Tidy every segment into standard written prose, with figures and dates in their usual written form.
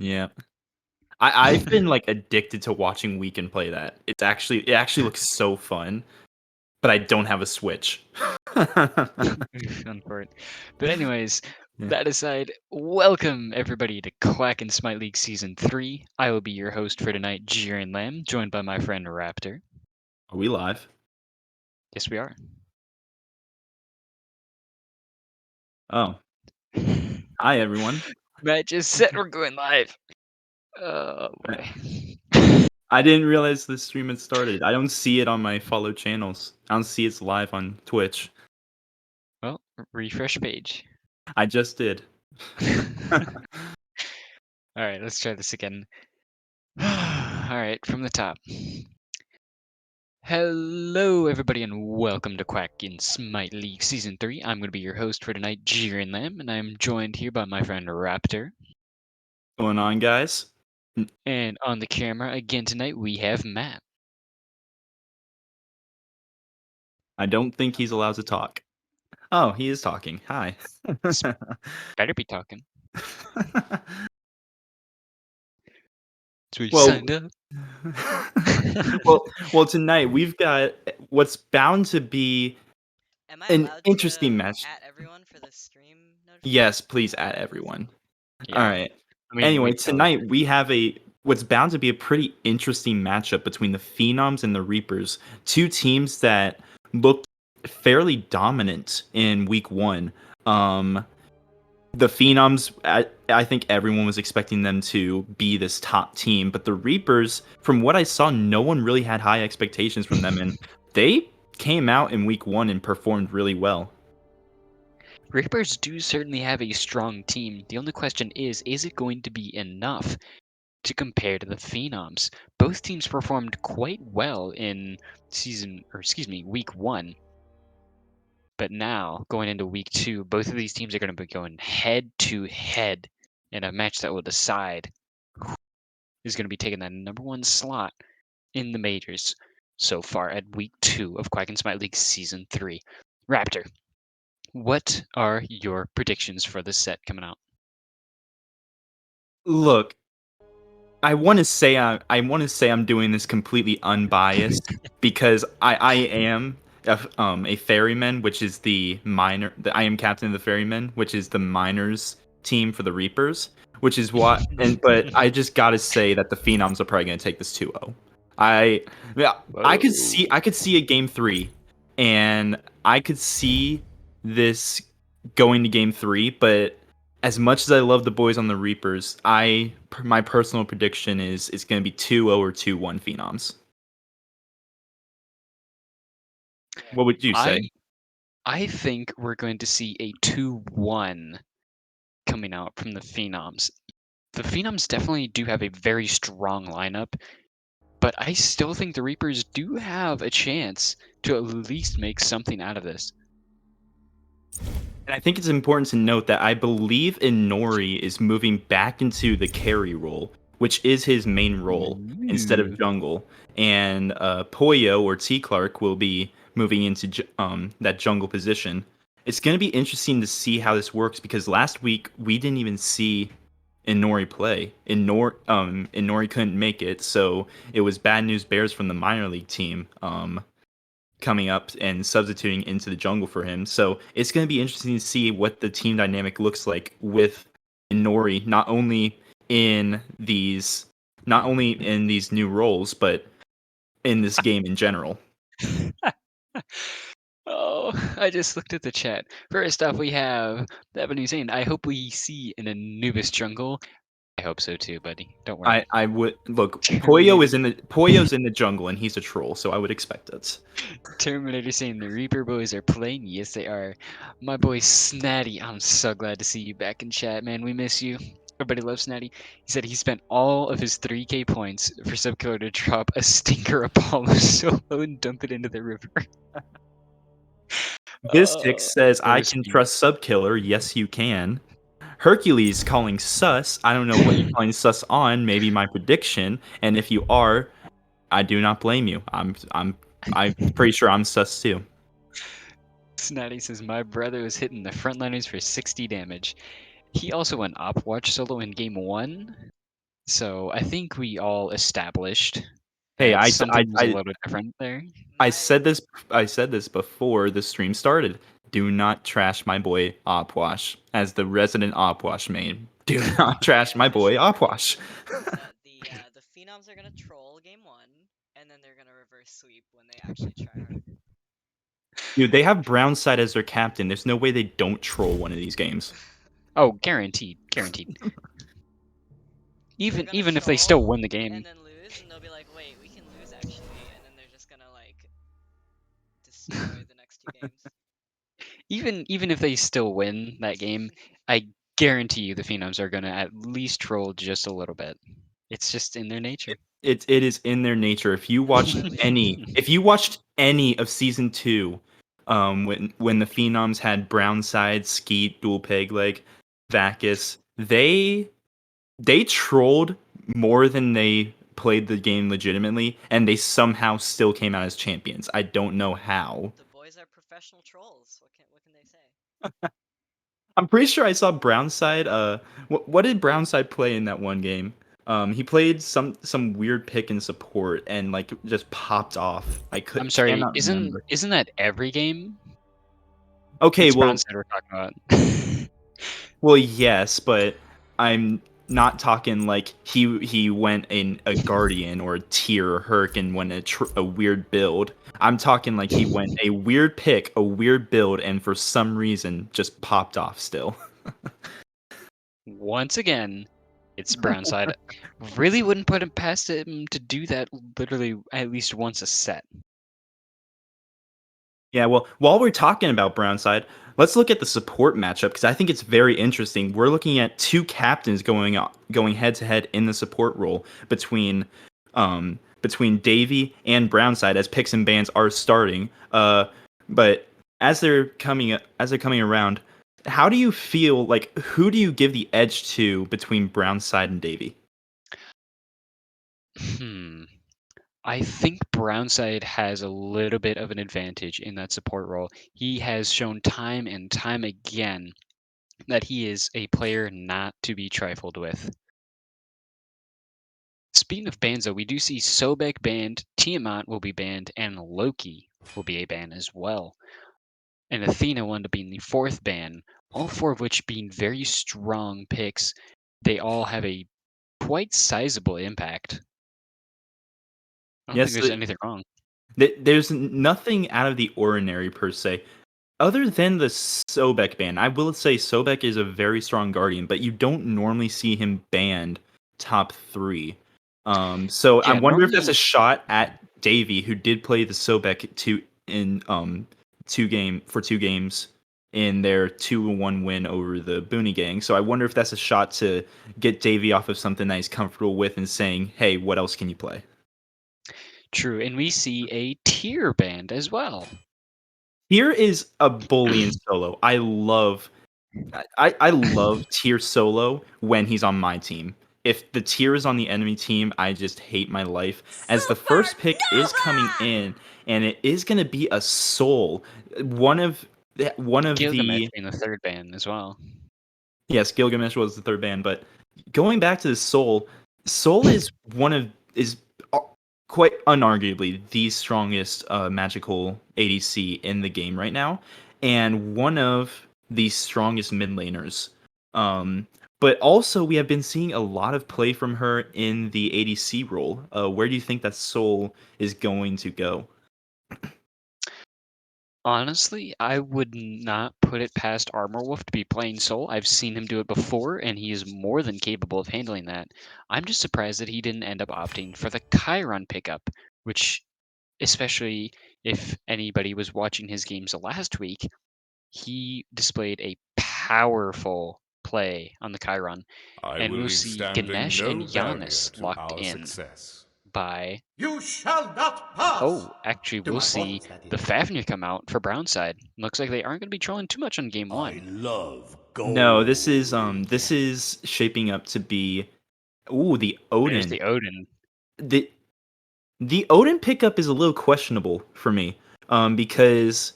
Yeah. I've been, like, addicted to watching Weekend play that. It actually looks so fun, but I don't have a Switch. Fun for it. But anyways, Yeah. that aside, welcome everybody to Quack and Smite League Season 3. I will be your host for tonight, Jiren Lamb, joined by my friend Raptor. Are we live? Yes, we are. Oh. Hi, everyone. Matt just said we're going live. Oh I boy. I didn't realize the stream had started. I don't see it on my follow channels. I don't see it's live on Twitch. Well, refresh page. I just did. Alright, let's try this again. Alright, from the top. Hello, everybody, and welcome to Quack in Smite League Season 3. I'm going to be your host for tonight, Jiren Lamb, and I'm joined here by my friend Raptor. What's going on, guys? And on the camera again tonight, we have Matt. I don't think he's allowed to talk. Oh, he is talking. Hi. Better be talking. So we Well, signed up. well, tonight we've got what's bound to be Am I an allowed to interesting match. at everyone for the stream notification? Yes, please Oh, add okay, everyone. All Yeah. right. I mean, Anyway, we tell tonight we have what's bound to be a pretty interesting matchup between the Phenoms and the Reapers, two teams that looked fairly dominant in week 1. The Phenoms, I think everyone was expecting them to be this top team, but the Reapers, from what I saw, no one really had high expectations from them, and they came out in week 1 and performed really well. Reapers do certainly have a strong team. The only question is it going to be enough to compare to the Phenoms? Both teams performed quite well in week 1. But now, going into week 2, both of these teams are going to be going head to head in a match that will decide who is going to be taking that number 1 slot in the majors so far at week 2 of Quack and Smite League Season 3. Raptor, what are your predictions for this set coming out? Look, I want to say I'm doing this completely unbiased because I am a ferryman, which is I am captain of the ferrymen, which is the minors team for the Reapers, which is but I just got to say that the Phenoms are probably going to take this 2-0. I yeah, I could see a game 3, and I could see this going to game 3, but as much as I love the boys on the Reapers, my personal prediction is it's going to be 2-0 or 2-1 Phenoms. What would you say? I think we're going to see a 2-1 coming out from the Phenoms. The Phenoms definitely do have a very strong lineup, but I still think the Reapers do have a chance to at least make something out of this. And I think it's important to note that I believe Inori is moving back into the carry role, which is his main role, instead of Ooh. jungle. And Poyo or T Clark will be moving into that jungle position. It's going to be interesting to see how this works because last week we didn't even see Inori play. Inori couldn't make it, so it was bad news bears from the minor league team. Coming up and substituting into the jungle for him. So it's going to be interesting to see what the team dynamic looks like with Inori, not only in these new roles, but in this game in general. Oh, I just looked at the chat. First off, we have Devin saying, I hope we see an Anubis jungle. I hope so too, buddy. Don't worry. I would look. Terminator, Poyo's in the jungle and he's a troll, so I would expect it. Terminator saying the Reaper boys are playing. Yes, they are. My boy Snatty, I'm so glad to see you back in chat, man. We miss you. Everybody loves Snatty. He said he spent all of his 3K points for Subkiller to drop a stinker Apollo solo and dump it into the river. Bistic says, I can OSP. trust Subkiller. Yes, you can. Hercules calling sus. I don't know what you're calling sus on. Maybe my prediction. And if you are, I do not blame you. I'm pretty sure I'm sus too. Snatty says my brother was hitting the frontliners for 60 damage. He also went op watch solo in game 1. So I think we all established Hey, that something was a little different there. I My said this. I said this before the stream started. Do not trash my boy Opwash as the resident Opwash main. Do not my trash my boy official Opwash. prediction is that the Phenoms are gonna troll game one, and then they're gonna reverse sweep when they actually try hard. Dude, they have Brownside as their captain. There's no way they don't troll one of these games. Oh, guaranteed, guaranteed. They're Even gonna even if they still troll win the game, and then lose, and they'll be like, "Wait, we can lose actually," and then they're just gonna like destroy the next two games. even if they still win that game, I guarantee you the Phenoms are gonna at least troll just a little bit. It's just in their nature. It is in their nature. If you watched any of season 2, when the Phenoms had Brownside, Skeet, Dual Peg Leg, Vacus, they trolled more than they played the game legitimately, and they somehow still came out as champions. I don't know how. The boys are professional trolls. What can they say? I'm pretty sure I saw Brownside. What did Brownside play in that one game? He played some weird pick in support and like just popped off. I'm sorry, Cannot isn't remember. isn't that every game? Okay, It's well, Brownside we're talking about. yes, but I'm not talking like he went in a guardian or a tier or Herc and went a weird build. I'm talking like he went a weird pick, a weird build, and for some reason just popped off still. Once again, it's Brownside. Really wouldn't put him past him to do that literally at least once a set. Yeah, well, while we're talking about Brownside, let's look at the support matchup because I think it's very interesting. We're looking at two captains going head to head in the support role between Davy and Brownside as picks and bans are starting. But as they're coming around, how do you feel like who do you give the edge to between Brownside and Davy? Hmm. I think Brownside has a little bit of an advantage in that support role. He has shown time and time again that he is a player not to be trifled with. Speaking of bans, though, we do see Sobek banned, Tiamat will be banned, and Loki will be a ban as well. And Athena wound up being the fourth ban, all four of which being very strong picks. They all have a quite sizable impact. I don't think Yes, there's anything wrong. there's nothing out of the ordinary per se. Other than the Sobek ban, I will say Sobek is a very strong guardian, but you don't normally see him banned top 3. So I Yeah, wonder if that's a normally, shot at Davy, who did play the Sobek in 2 games in their 2-1 win over the Booney Gang. So I wonder if that's a shot to get Davy off of something that he's comfortable with and saying, "Hey, what else can you play?" true. And we see a tier band as well. Here is a bully in solo. I love tier solo when he's on my team. If the tier is on the enemy team, I just hate my life. As the first pick is coming in, and it is going to be a soul. One of Gilgamesh the being the third band as well. Yes, Gilgamesh was the third band, but going back to the Soul is quite unarguably the strongest magical ADC in the game right now, and one of the strongest mid laners. But also, we have been seeing a lot of play from her in the ADC role. Where do you think that Soul is going to go? Honestly, I would not put it past Armor Wolf to be playing Soul. I've seen him do it before, and he is more than capable of handling that. I'm just surprised that he didn't end up opting for the Chiron pickup, which, especially if anybody was watching his games last week, he displayed a powerful play on the Chiron. I And will we'll leave see standing Ganesh and no barrier Giannis to locked our in success. by. You shall not pass! Oh, actually, To we'll my see audience, that the is. Fafnir come out for Brownside. Looks like they aren't going to be trolling too much on game I one. love No, gold. this is shaping up to be the There's Odin. the Odin. The The Odin pickup is a little questionable for me, because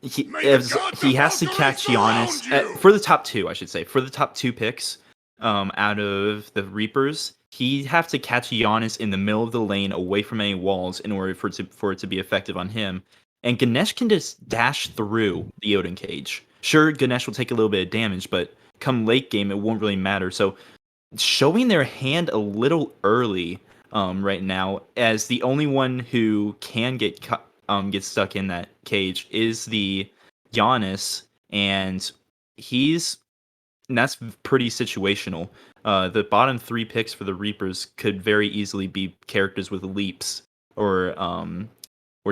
May the gods he of has to Valkyrie catch Giannis surround you! for the top 2. I should say for the top 2 picks out of the Reapers. he have to catch Giannis in the middle of the lane away from any walls in order for it to be effective on him. And Ganesh can just dash through the Odin cage. Sure, Ganesh will take a little bit of damage, but come late game, it won't really matter. So showing their hand a little early right now, as the only one who can get stuck in that cage is the Giannis, and he's and that's pretty situational. The bottom 3 picks for the Reapers could very easily be characters with leaps or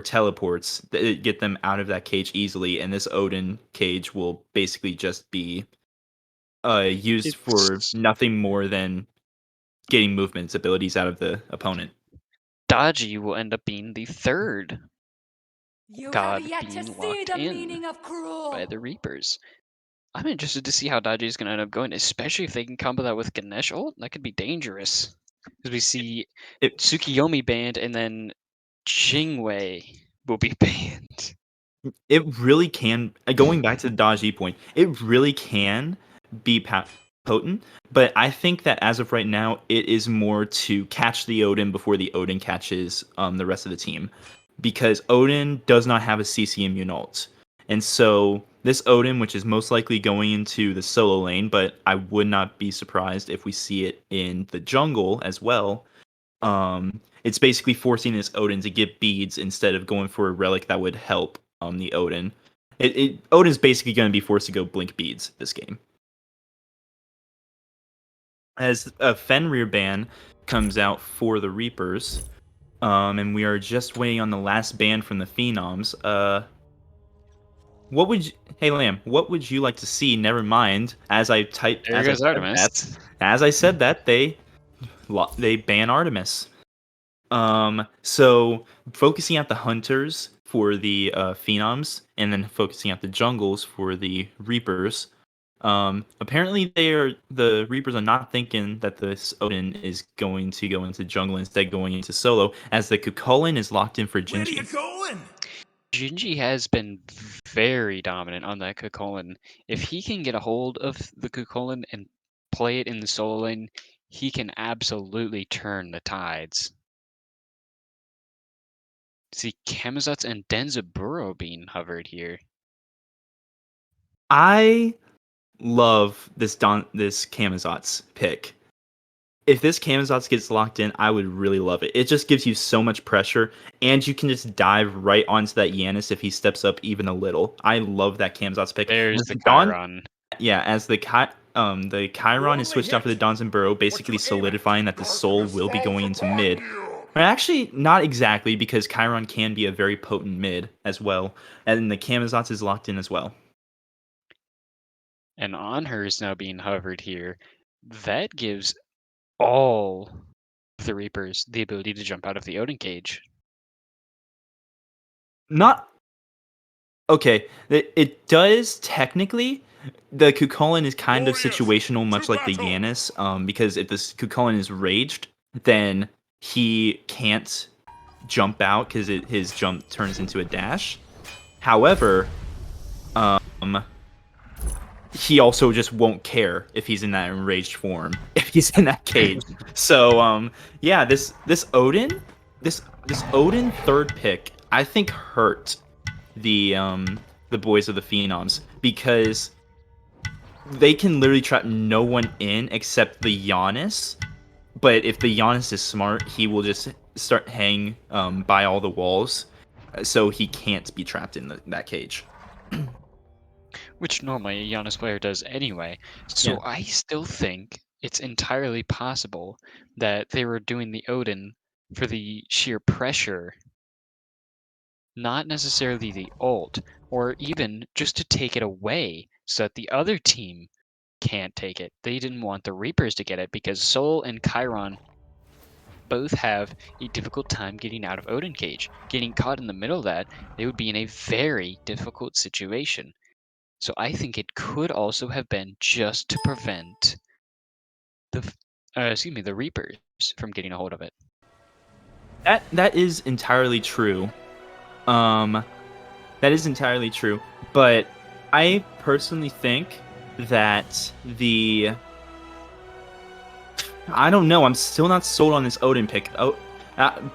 teleports that get them out of that cage easily, and this Odin cage will basically just be used for It's nothing more than getting movements abilities out of the opponent. Dodgy will end up being the third You god have yet to being see locked the in meaning of cruel. by the Reapers. I'm interested to see how Dodgy is going to end up going, especially if they can combo that with Ganesh. Oh, that could be dangerous. Because we see It Tsukiyomi banned and then Jingwei will be banned. it really can. Going back to the dodge E point, it really can be potent. But I think that as of right now, it is more to catch the Odin before the Odin catches the rest of the team, because Odin does not have a CC immune ult, and so this Odin, which is most likely going into the solo lane, but I would not be surprised if we see it in the jungle as well. It's basically forcing this Odin to get beads instead of going for a relic that would help the Odin. Odin's basically going to be forced to go blink beads this game. As a Fenrir ban comes out for the Reapers, and we are just waiting on the last ban from the Phenoms. What would you, hey Lamb? What would you like to see? Never mind. There goes Artemis. As I said that, they ban Artemis. So focusing at the hunters for the Phenoms, and then focusing at the jungles for the Reapers. Apparently the Reapers are not thinking that this Odin is going to go into jungle, instead going into solo, as the Kukulin is locked in for Where are you Jinji. going? Jinji has been very dominant on that Kukulin. If he can get a hold of the Kukulin and play it in the solo lane, he can absolutely turn the tides. See Kamazats and Denzaburo being hovered here. I love this Kamazot's pick. If this Kamazot's gets locked in, I would really love it. It just gives you so much pressure, and you can just dive right onto that Yanis if he steps up even a little. I love that Kamazot's pick. There's As the Dawn, Chiron. yeah, as the Chiron is switched out for the Dons and Burrow, basically solidifying that the Soul will be going into mid. But actually, not exactly, because Chiron can be a very potent mid as well, and the Kamazot's is locked in as well. And on her is now being hovered here. That gives all the Reapers the ability to jump out of the Odin cage. Not okay. It does technically. The Kukulin is kind of situational, much like the Yanis, because if this Kukulin is raged, then he can't jump out because his jump turns into a dash. However, he also just won't care if he's in that enraged form, if he's in that cage. So yeah, this Odin third pick, I think hurt the boys of the Phenoms, because they can literally trap no one in except the Giannis. But if the Giannis is smart, he will just start hanging by all the walls, so he can't be trapped in that cage. Which normally a Giannis player does anyway. So Yeah. I still think it's entirely possible that they were doing the Odin for the sheer pressure, not necessarily the ult, or even just to take it away so that the other team can't take it. They didn't want the Reapers to get it because Sol and Chiron both have a difficult time getting out of Odin Cage. Getting caught in the middle of that, they would be in a very difficult situation. So I think it could also have been just to prevent the Reapers from getting a hold of it. That is entirely true. That is entirely true. But I personally think that I don't know. I'm still not sold on this Odin pick. Oh,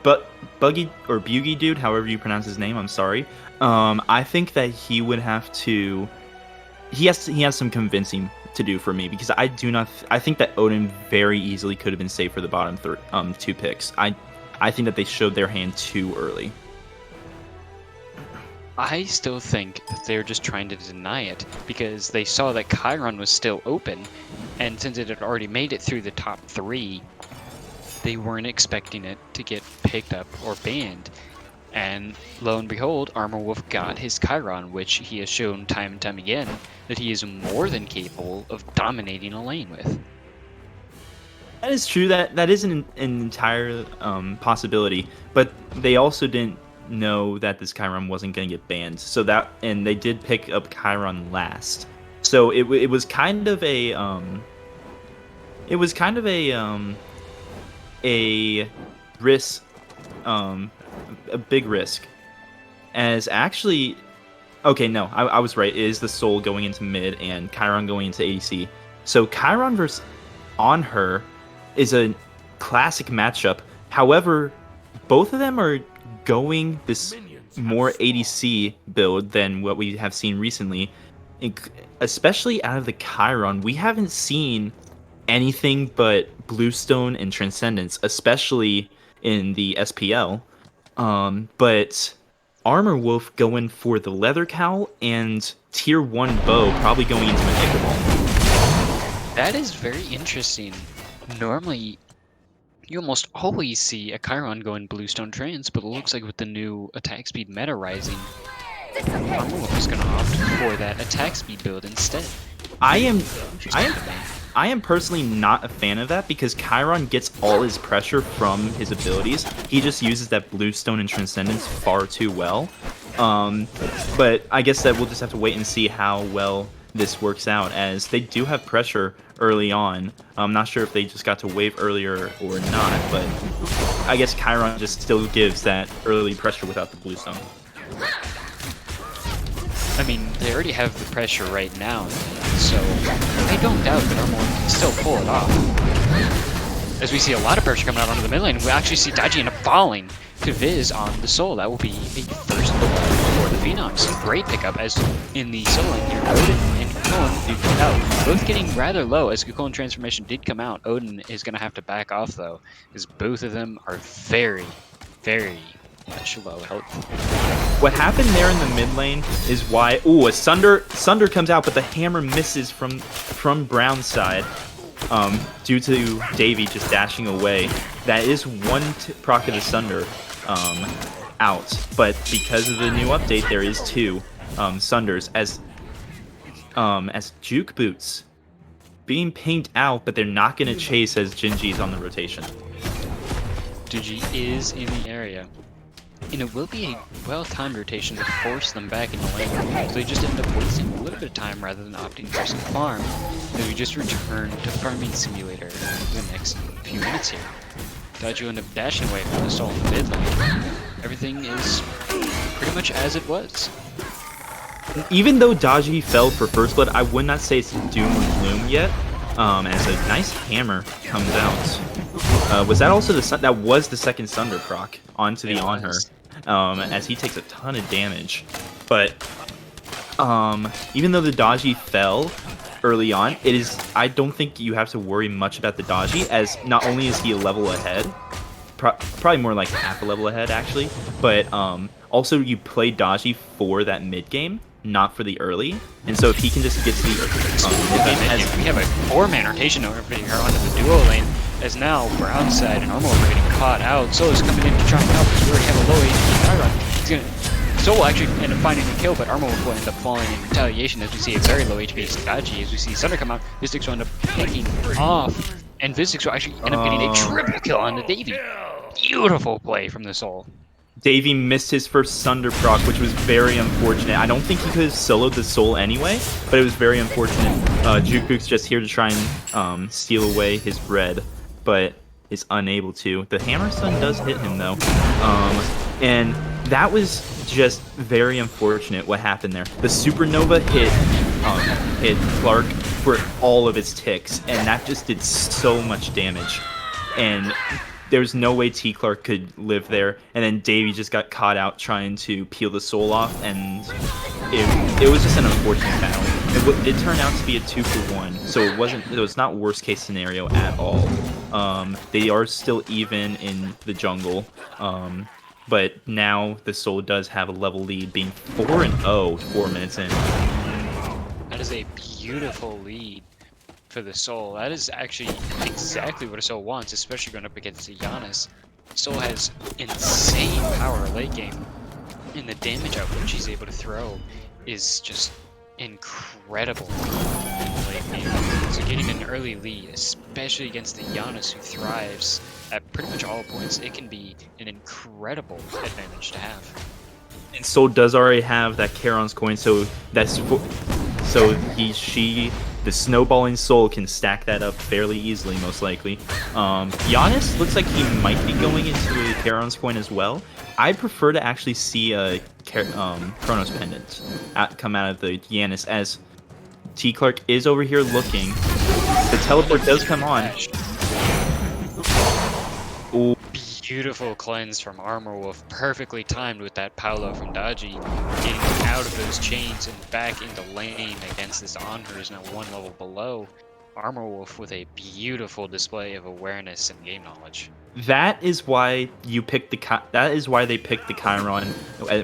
but Buggy or Bugy dude, however you pronounce his name, I'm sorry. I think that he would have to. He has some convincing to do for me because I do not. I think that Odin very easily could have been safe for the bottom two picks. I think that they showed their hand too early. I still think that they're just trying to deny it because they saw that Chiron was still open, and since it had already made it through the top 3, they weren't expecting it to get picked up or banned. And lo and behold, Armor Wolf got his Chiron, which he has shown time and time again that he is more than capable of dominating a lane with. That is true. That is an entire possibility, but they also didn't know that this Chiron wasn't going to get banned. So that, and they did pick up Chiron last. So it was kind of a a risk, a big risk. As actually, okay, no, I was right. It is the Soul going into mid and Chiron going into ADC. So Chiron versus On Her is a classic matchup. However, both of them are going this more ADC build than what we have seen recently. Especially out of the Chiron, we haven't seen anything but Bluestone and Transcendence, especially in the SPL. But Armor Wolf going for the Leather Cowl and Tier 1 Bow, probably going into an Ichabod. That is very interesting. Normally, you almost always see a Chiron going Bluestone Trans, but it looks like with the new attack speed meta rising, Armor Wolf is going to opt for that attack speed build instead. I am personally not a fan of that because Chiron gets all his pressure from his abilities. He just uses that Bluestone and Transcendence far too well. But I guess that we'll just have to wait and see how well this works out, as they do have pressure early on. I'm not sure if they just got to wave earlier or not, but I guess Chiron just still gives that early pressure without the Bluestone. I mean, they already have the pressure right now, so I don't doubt that Armor can still pull it off. As we see a lot of pressure coming out onto the mid lane, we actually see Daiji end up falling to Viz on the Soul. That will be a first for the Phenoms. Great pickup, as in the Soul lane here, Odin and Kukon do come out, both getting rather low. As Kukon transformation did come out, Odin is going to have to back off though, because both of them are very, very much low health. What happened there in the mid lane is why... Ooh, a Sunder comes out, but the hammer misses from Brown's side due to Davey just dashing away. That is one proc of the Sunder out, but because of the new update, there is two Sunders as Juke Boots being pinged out, but they're not going to chase as Jinji's on the rotation. Jinji is in the area. And it will be a well-timed rotation to force them back into lane, so they just end up wasting a little bit of time rather than opting for some farm, as we just return to Farming Simulator for the next few minutes here. Daiji will end up dashing away from the Soul in the mid lane. Everything is pretty much as it was. Even though Daiji fell for First Blood, I would not say it's doom and gloom yet, as a nice hammer comes out. Was that also that was the second Sunder proc onto the On Her, as he takes a ton of damage. But even though the Daiji fell early on, I don't think you have to worry much about the Daiji, as not only is he a level ahead, probably more like half a level ahead actually, but also you play Daiji for that mid game, not for the early, and so if he can just get to the mid game, we have a 4-man rotation over here onto the duo lane, as now we're outside and Armor are getting caught out. Solo's coming in to try and help because we already have a low HP Chiron. Solo will actually end up finding a kill, but Armor will end up falling in retaliation as we see a very low HP Daiji. As we see Sunder come out, Vistix will end up picking off, and Vistix will actually end up getting a triple kill on the Davey. Beautiful play from the Soul. Davey missed his first Sunder proc, which was very unfortunate. I don't think he could have soloed the Soul anyway, but it was very unfortunate. Jukebook's just here to try and steal away his bread, but is unable to. The Hammer Stun does hit him though, and that was just very unfortunate what happened there. The Supernova hit Clark for all of its ticks, and that just did so much damage. And there was no way T. Clark could live there, and then Davey just got caught out trying to peel the soul off, and it was just an unfortunate battle. It turned out to be a 2-for-1, so it was not worst case scenario at all. They are still even in the jungle, but now the soul does have a level lead, being 4-0 4 minutes in. That is a beautiful lead for the Soul. That is actually exactly what a Soul wants, especially going up against the Giannis. Soul has insane power late game, and the damage output she's able to throw is just incredible in the late game. So getting an early lead, especially against the Giannis who thrives at pretty much all points, it can be an incredible advantage to have. And Soul does already have that Charon's coin, so the snowballing Soul can stack that up fairly easily, most likely. Giannis looks like he might be going into a Charon's coin as well. I prefer to actually see a Chronos pendant come out of the Giannis, as T. Clark is over here looking. The teleport does come on. Ooh. Beautiful cleanse from Armor Wolf, perfectly timed with that Paolo from Daji, getting out of those chains and back into lane against this Anhur who's now 1 level below. Armor Wolf with a beautiful display of awareness and game knowledge. That is why they picked the Chiron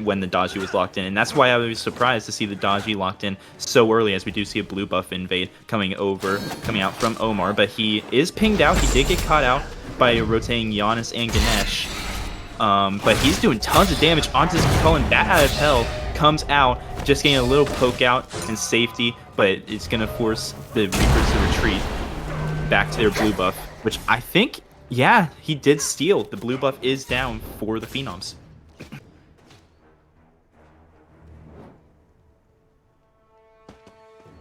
when the Daji was locked in, and that's why I was surprised to see the Daji locked in so early, as we do see a blue buff invade coming out from Omar, but he is pinged out. He did get caught out by rotating Giannis and Ganesh, but he's doing tons of damage onto this Cullen. Bat out of hell comes out, just getting a little poke out and safety, but it's gonna force the Reapers to retreat back to their blue buff, which I think, yeah, he did steal. The blue buff is down for the Phenoms.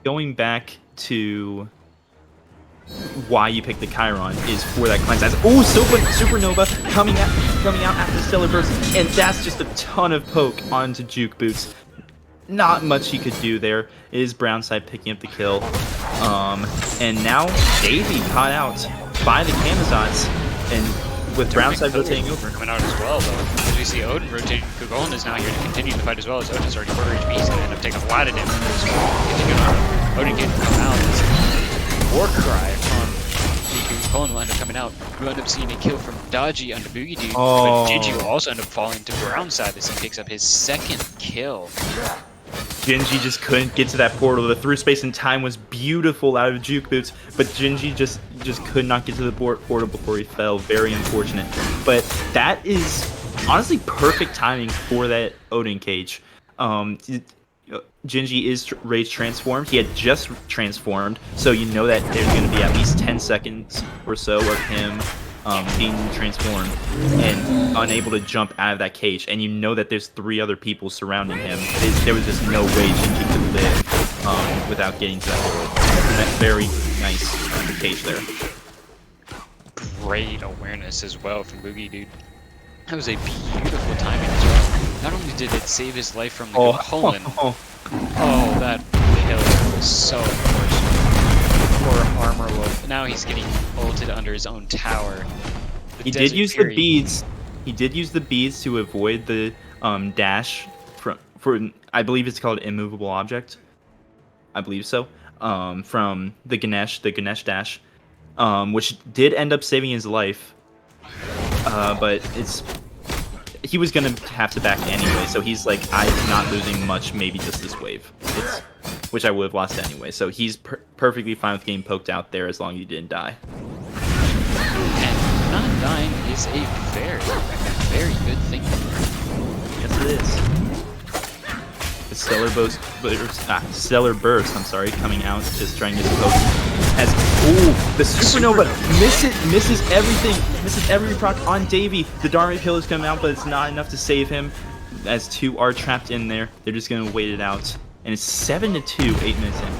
Going back to why you pick the Chiron is for that cleanse. Oh, Supernova coming out after the Stellar Burst, and that's just a ton of poke onto Juke Boots. Not much he could do there. It is Brownside picking up the kill. And now Davey caught out by the Camazots, and with Brownside rotating over. Coming out as well, though. As we see Odin rotating, Kugolan is now here to continue the fight as well, as Odin's already 4 HP. He's going to end up taking a lot of damage. Continue on. Odin can come out. War cry from the Kugolan will end up coming out. We'll end up seeing a kill from Daji under Boogie Dude, but Gingy will also end up falling to Brownside as he picks up his 2nd kill. Gingy just couldn't get to that portal. The through space and time was beautiful out of Juke Boots, but Gingy just could not get to the portal before he fell. Very unfortunate. But that is honestly perfect timing for that Odin cage. Gingy is Rage transformed. He had just transformed, so you know that there's going to be at least 10 seconds or so of him being transformed and unable to jump out of that cage, and you know that there's 3 other people surrounding him. There was just no way Gingy could live without getting to that world. That very nice cage there. Great awareness as well from Boogie Dude. That was a beautiful timing as well. Not only did it save his life from the Cullen, that kill was so unfortunate. Poor Armor Wolf. Now he's getting ulted under his own tower. He did use the beads. He did use the beads to avoid the dash for I believe it's called immovable object. I believe so. From the Ganesh dash, which did end up saving his life. But he was gonna have to back anyway, so he's like, I'm not losing much, maybe just this wave, which I would have lost anyway. So he's perfectly fine with getting poked out there as long as he didn't die. And not dying is a very, very good thing. Yes, it is. The Stellar Burst, I'm sorry, coming out, just trying to get poke. The Supernova misses everything, misses every proc on Davey. The Dharma kill is coming out, but it's not enough to save him, as 2 are trapped in there. They're just gonna wait it out, and it's 7-2, 8 minutes in.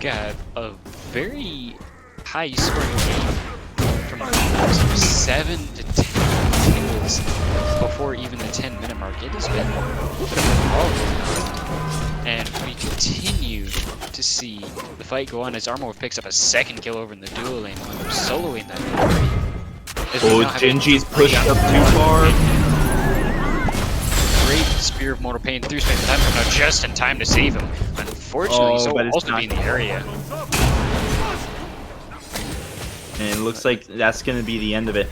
Got a very high scoring game from the Phenoms, 7 to 10 kills before even the 10-minute mark. It has been a bit of a And we continue to see the fight go on as Armor picks up a second kill over in the dual lane, soloing that victory. As we Oh, now have a Genji's great pushed up too far. Great Spear of Mortal Pain through space and time coming out just in time to save him. Unfortunately, Oh, so but will it's also not- be in the area. And it looks like that's going to be the end of it.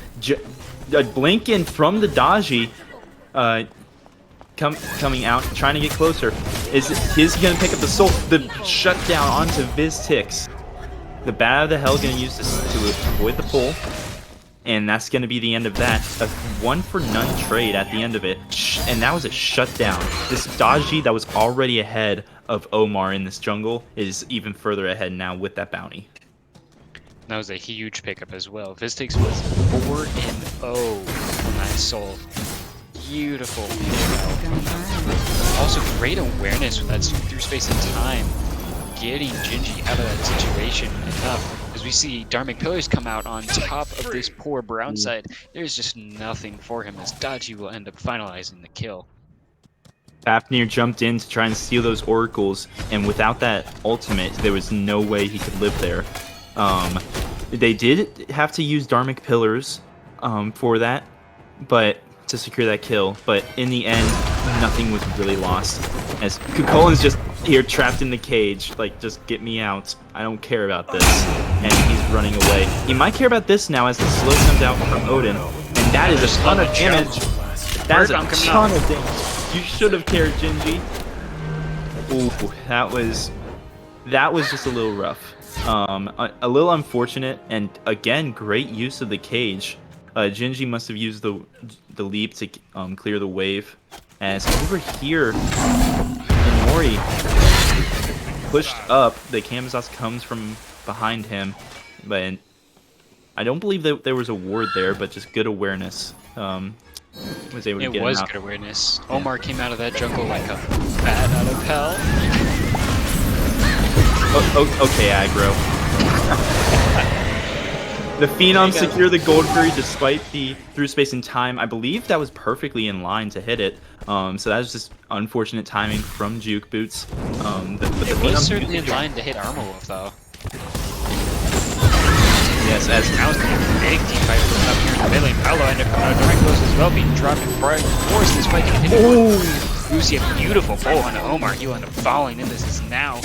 Blinken from the Daji, coming out, trying to get closer. Is he going to pick up the soul? The shutdown onto Viztix. The Bat of the Hell going to use this to avoid the pull. And that's going to be the end of that. A 1-for-none trade at the end of it. And that was a shutdown. This Daji that was already ahead of Omar in this jungle is even further ahead now with that bounty. That was a huge pickup as well. Viztix was 4-0 on that soul. Beautiful. Also great awareness with that through space and time. Getting Genji out of that situation enough. As we see Dharmic Pillars come out on top of this poor brown side, there's just nothing for him as Daji will end up finalizing the kill. Fafnir jumped in to try and steal those oracles, and without that ultimate, there was no way he could live there. They did have to use Dharmic Pillars for that, but to secure that kill. But in the end, nothing was really lost. As Kukolin's just here trapped in the cage, like, just get me out. I don't care about this. And he's running away. He might care about this now as the slow comes out from Odin. And that is a ton of damage. That is a ton of damage. You should have cared, Genji. Ooh, that was just a little rough. A little unfortunate, and again, great use of the cage. Genji must have used the leap to clear the wave. As over here, Inori pushed up, the Kamazotz comes from behind him, but I don't believe that there was a ward there, but just good awareness. Was able to get him out. Good awareness. Yeah. Omar came out of that jungle like a bat out of hell. Okay, aggro. The Phenoms secure the Gold Fury despite the through space and time. I believe that was perfectly in line to hit it. So that was just unfortunate timing from Juke Boots. It was certainly in line to hit Armor Wolf, though. Yes, as now it's a big team fight up here in the mid lane. Paolo ended up coming out during close as well, being dropped and forced this fight to continue. Lucy, a beautiful pull on Omar. He will end up falling in. This is now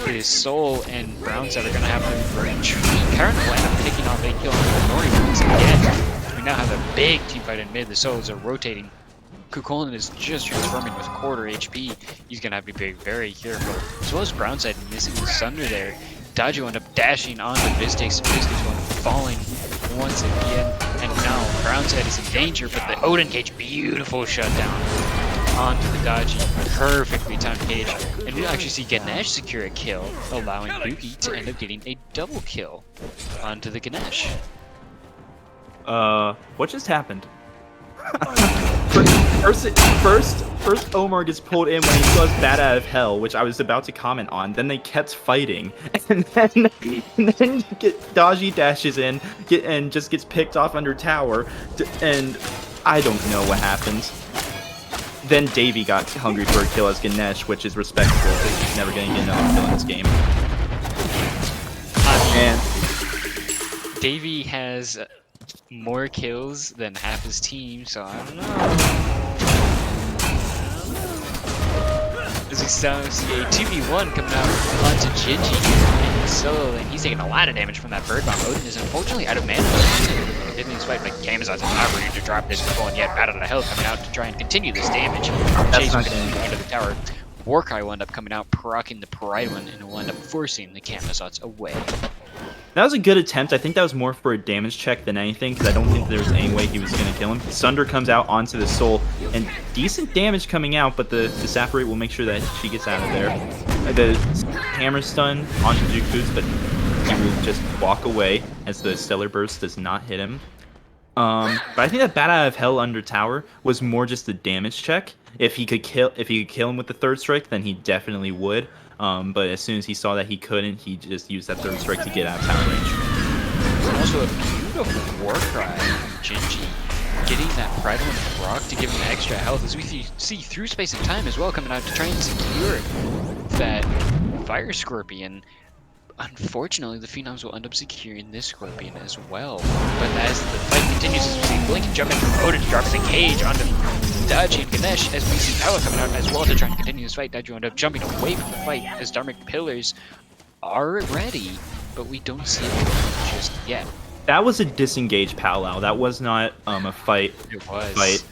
his Soul and Brownside are going to have to retreat. Karen will end up picking off a kill on Nori once again. We now have a big team fight in mid. The Souls are rotating. Kukolin is just transforming with quarter HP. He's going to have to be very careful. As well as Brownside missing the Sunder there. Daji will end up dashing onto Viztix. Viztix will end up falling once again. And now Brownside is in danger, but the Odin cage, beautiful shutdown onto the Daji. Perfectly timed cage. And we'll actually see Ganesh secure a kill, allowing Buki to end up getting a double kill onto the Ganesh. What just happened? First Omar gets pulled in when he saw his Bat out of Hell, which I was about to comment on. Then they kept fighting, and then Daji dashes in and just gets picked off under tower, and I don't know what happens. Then Davey got hungry for a kill as Ganesh, which is respectable because he's never going to get another kill in this game. And Davey has more kills than half his team, so I don't know. As we see a 2v1 coming out onto Genji in the solo lane. He's taking a lot of damage from that bird bomb. Odin is unfortunately out of mana. Didn't expect like Kamazotz is not ready to drop this one yet. Bat out of the Hell coming out to try and continue this damage. Chase will continue into the tower. Warkai will end up coming out, proccing the Pride one, and will end up forcing the Kamazotz away. That was a good attempt. I think that was more for a damage check than anything, because I don't think there was any way he was going to kill him. Sunder comes out onto the Soul, and decent damage coming out, but the Saphirate will make sure that she gets out of there. The Hammer Stun onto Juke Boots, but he will just walk away as the Stellar Burst does not hit him. But I think that Bat out of Hell under tower was more just a damage check. If he could kill him with the third strike, then he definitely would. But as soon as he saw that he couldn't, he just used that third strike to get out of tower range. Also a beautiful war cry from Genji. getting that Pridal and Brock to give him extra health as we see through space and time as well coming out to try and secure that Fire Scorpion. Unfortunately, the Phenoms will end up securing this Scorpion as well. But as the fight continues, as we see Blink jumping from Odin, drops the cage onto Daji and Ganesh, as we see Pala coming out as well to try and continue this fight. Daji will end up jumping away from the fight as Dharmic Pillars are ready, but we don't see it just yet. That was a disengaged Powwow. That was not a fight. It was.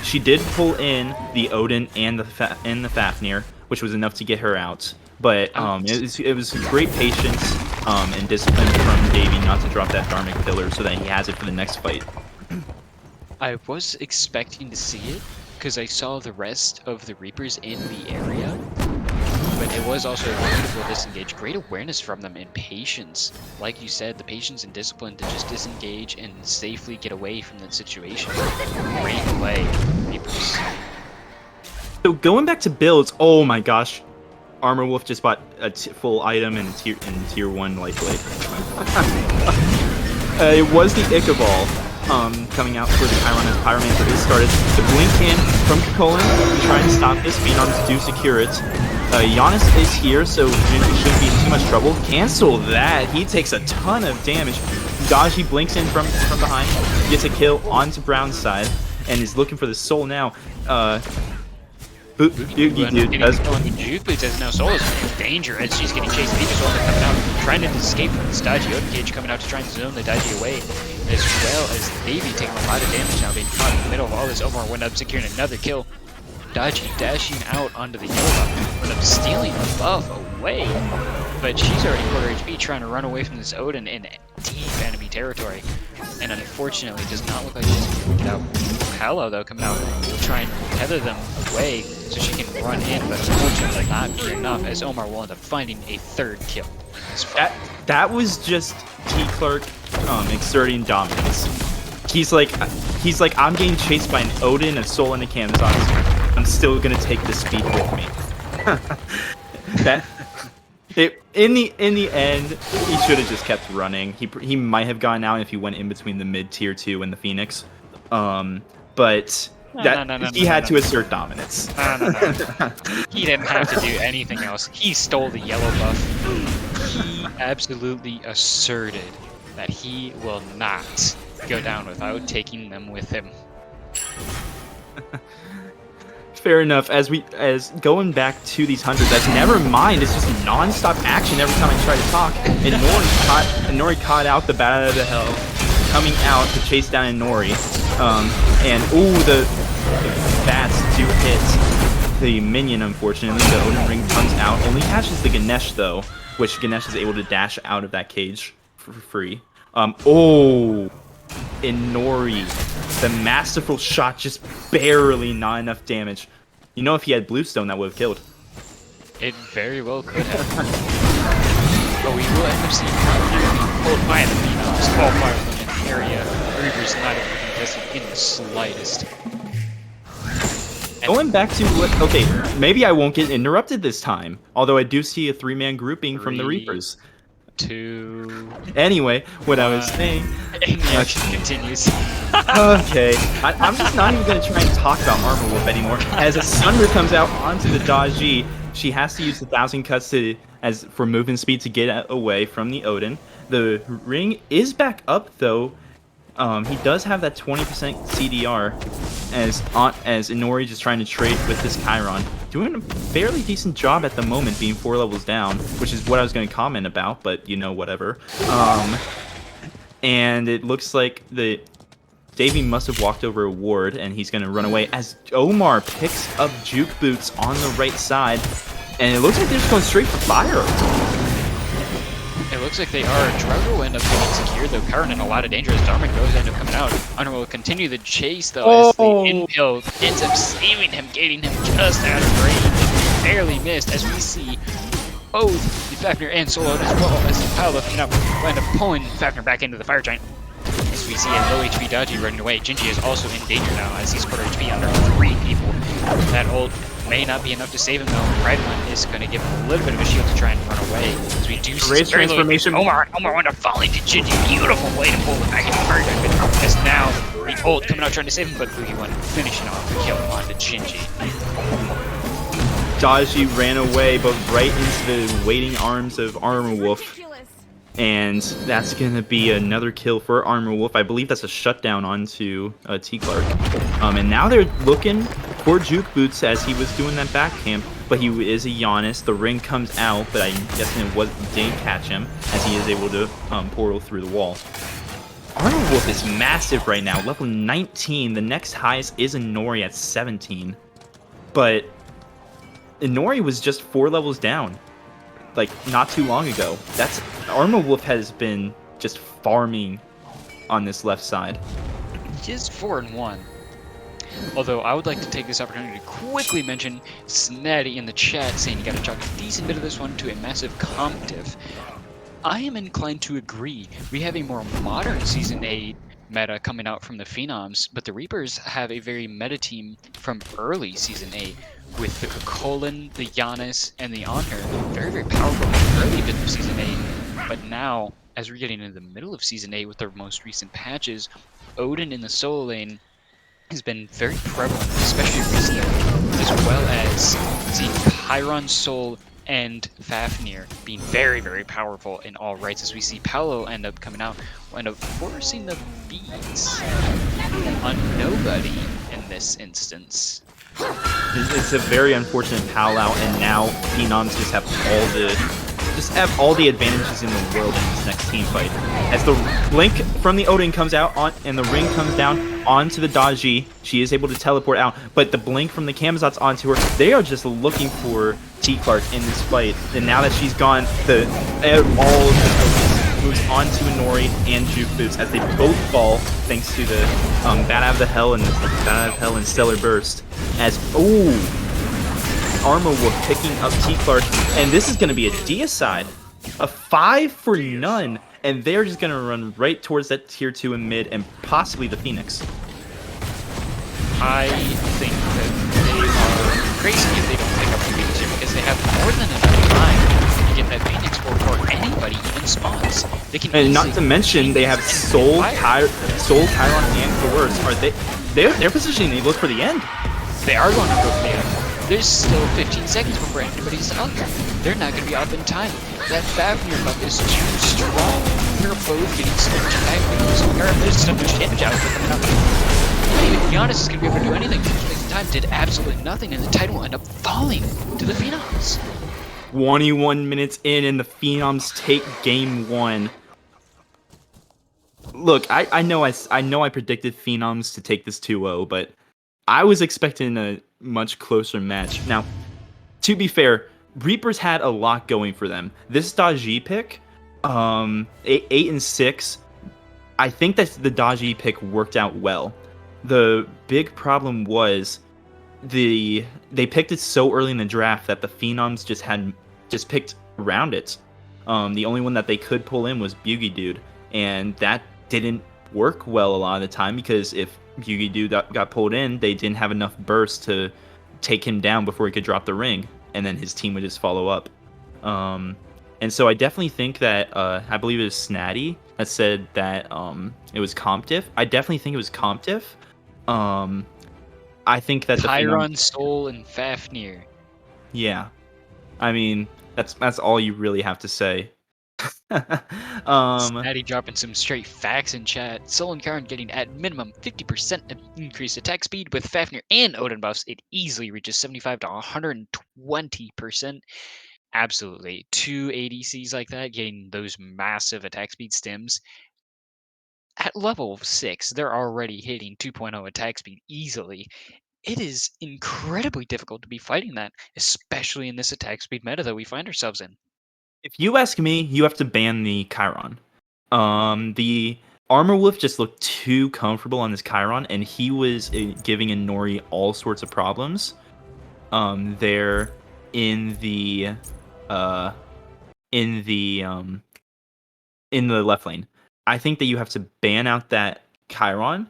She did pull in the Odin and the Fafnir, which was enough to get her out. But it was great patience and discipline from Davey not to drop that Dharmic Pillar so that he has it for the next fight. I was expecting to see it because I saw the rest of the Reapers in the area, but it was also a beautiful disengage. Great awareness from them and patience. Like you said, the patience and discipline to just disengage and safely get away from that situation. Great play, Reapers. So going back to builds, oh my gosh. Armor Wolf just bought a full item and tier 1 Lightblade. It was the Ichabal coming out for the Chiron as Pyromancer is started. The Blink in from Kakolin to try and stop this. Phenoms do secure it. Giannis is here, so Jinji shouldn't be in too much trouble. Cancel that. He takes a ton of damage. Daji blinks in from behind, gets a kill onto Brown's side, and is looking for the soul now. Juke Boots as now Soul is in danger as she's getting chased. Deep as well coming out, trying to escape from this Daji. Odin Cage coming out to try and zone the Daji away, as well as Davey taking a lot of damage now, being caught in the middle of all this. Omar went up securing another kill. Daji dashing out onto the yellow buff, went up stealing the buff away, but she's already quarter HP trying to run away from this Odin in deep enemy territory, and unfortunately does not look like she's going to be able to get out. Palo though coming out to try and tether them away so she can run in, but unfortunately not be enough as Omar will end up finding a third kill. That was just T. Clark exerting dominance. He's like, I'm getting chased by an Odin, a Soul, and a Kamazan. I'm still gonna take the speed with me. In the end, he should have just kept running. He might have gotten out if he went in between the mid tier 2 and the Phoenix. But he had to assert dominance. He didn't have to do anything else. He stole the yellow buff. He absolutely asserted that he will not go down without taking them with him. Fair enough. As going back to these hundreds, that's never mind. It's just non-stop action every time I try to talk. And Nori caught out the Bat of the Hell, coming out to chase down Nori. The bats do hit the minion. Unfortunately, the Odin Ring comes out. Only catches the Ganesh though, which Ganesh is able to dash out of that cage for free. Inori, the masterful shot, just barely not enough damage. You know, if he had Bluestone, that would have killed. It very well could have. But we will end up seeing being pulled by the Phenoms. All fire in the area. Reaper's not able to contest it in the slightest. Going back to what? Okay, maybe I won't get interrupted this time. Although I do see a 3-man grouping from the Reapers. 2. Anyway, what I was saying. And the action continues. Okay, I'm just not even going to try and talk about Armor Wolf anymore. As a Sunder comes out onto the Daji, she has to use the 1,000 cuts for movement speed to get away from the Odin. The ring is back up though. He does have that 20% CDR as Inori just trying to trade with this Chiron. Doing a fairly decent job at the moment, being 4 levels down, which is what I was going to comment about, but you know, whatever. And it looks like Davey must have walked over a ward, and he's going to run away as Omar picks up Juke Boots on the right side, and it looks like they're just going straight for fire. It looks like they are. Drago will end up getting secured, though. Chiron in a lot of danger as Dharmic goes end up coming out. Honor will continue the chase, though, as the infill ends up saving him, getting him just out of range. Barely missed, as we see both the Fafnir and Solo as well as the pile looking up will end up pulling Fafnir back into the Fire Giant. As we see a low HP Daji running away. Jinji is also in danger now, as he's quarter HP under 3 people. That ult May not be enough to save him though. Raglan is going to give him a little bit of a shield to try and run away. As we do see Raise transformation. Omar on the falling to Gingy. Beautiful way to pull it back into Bird. As now the ult coming out trying to save him, but Boogie One finishing off the kill onto Gingy. Daji ran away, but right into the waiting arms of Armor Wolf. And that's going to be another kill for Armor Wolf. I believe that's a shutdown onto T. Clark. And now they're looking for Juke Boots as he was doing that back camp. But he is a Giannis. The ring comes out, but I'm guessing it didn't catch him as he is able to portal through the wall. Armor Wolf is massive right now, level 19. The next highest is Inori at 17. But Inori was just 4 levels down, like not too long ago. Armor Wolf has been just farming on this left side. Just 4-1. Although I would like to take this opportunity to quickly mention Snatty in the chat saying you gotta chalk a decent bit of this one to a massive competitive. I am inclined to agree. We have a more modern Season 8 meta coming out from the Phenoms, but the Reapers have a very meta team from early Season 8 with the Colin, the Giannis, and the Honor. Very, very powerful in the early bit of Season 8, but now, as we're getting into the middle of Season 8 with their most recent patches, Odin in the solo lane has been very prevalent, especially recently, as well as seeing Chiron, Soul, and Fafnir being very, very powerful in all rights, as we see Paolo end up coming out, end up forcing the beats on nobody in this instance. It's a very unfortunate Pal out, and now Phenoms just have all the advantages in the world in this next team fight. As the blink from the Odin comes out and the ring comes down onto the Daji, she is able to teleport out, but the blink from the Camazot's onto her, they are just looking for T. Clark in this fight. And now that she's gone, all of the focus moves onto Inori and Juke Boots as they both fall thanks to the Bat Out of Hell and Stellar Burst. As Armor Wolf picking up T. Clark, and this is going to be a deicide. A 5 for none, and they're just going to run right towards that tier 2 in mid and possibly the Phoenix. I think that they are crazy if they don't pick up the Phoenix here, because they have more than enough time to get that Phoenix before anybody even spawns. They can, and not to mention they have Soul, Chiron, and Coerce. They're positioning to look for the end. They are going to go for the end. There's still 15 seconds before anybody's up. They're not going to be up in time. That Fafnir buff is too strong. They're both getting so much attack. There's so much damage out coming up. Giannis is going to be able to do anything. Just time did absolutely nothing, and the title will end up falling to the Phenoms. 21 minutes in, and the Phenoms take game 1. Look, I know I predicted Phenoms to take this 2-0, but I was expecting a much closer match. Now, to be fair, Reapers had a lot going for them. This Daji pick, 8 and 6, I think that the Daji pick worked out well. The big problem was they picked it so early in the draft that the Phenoms just picked around it. The only one that they could pull in was Bugie Dude, and that didn't work well a lot of the time, because if Bugie Dude got pulled in, they didn't have enough burst to take him down before he could drop the ring, and then his team would just follow up. And so I definitely think that I believe it was Snatty that said that it was Comptiff. I definitely think it was Comptiff. I think that Chiron, Soul, and Fafnir. Yeah, I mean that's all you really have to say. Snatty dropping some straight facts in chat. Soul and Chiron getting at minimum 50% increased attack speed. With Fafnir and Odin buffs, it easily reaches 75 to 120%. Absolutely. 2 ADCs like that, getting those massive attack speed stims. At level 6, they're already hitting 2.0 attack speed easily. It is incredibly difficult to be fighting that, especially in this attack speed meta that we find ourselves in. If you ask me, you have to ban the Chiron. The Armor Wolf just looked too comfortable on this Chiron, and he was giving Inori all sorts of problems. There in the left lane. I think that you have to ban out that Chiron,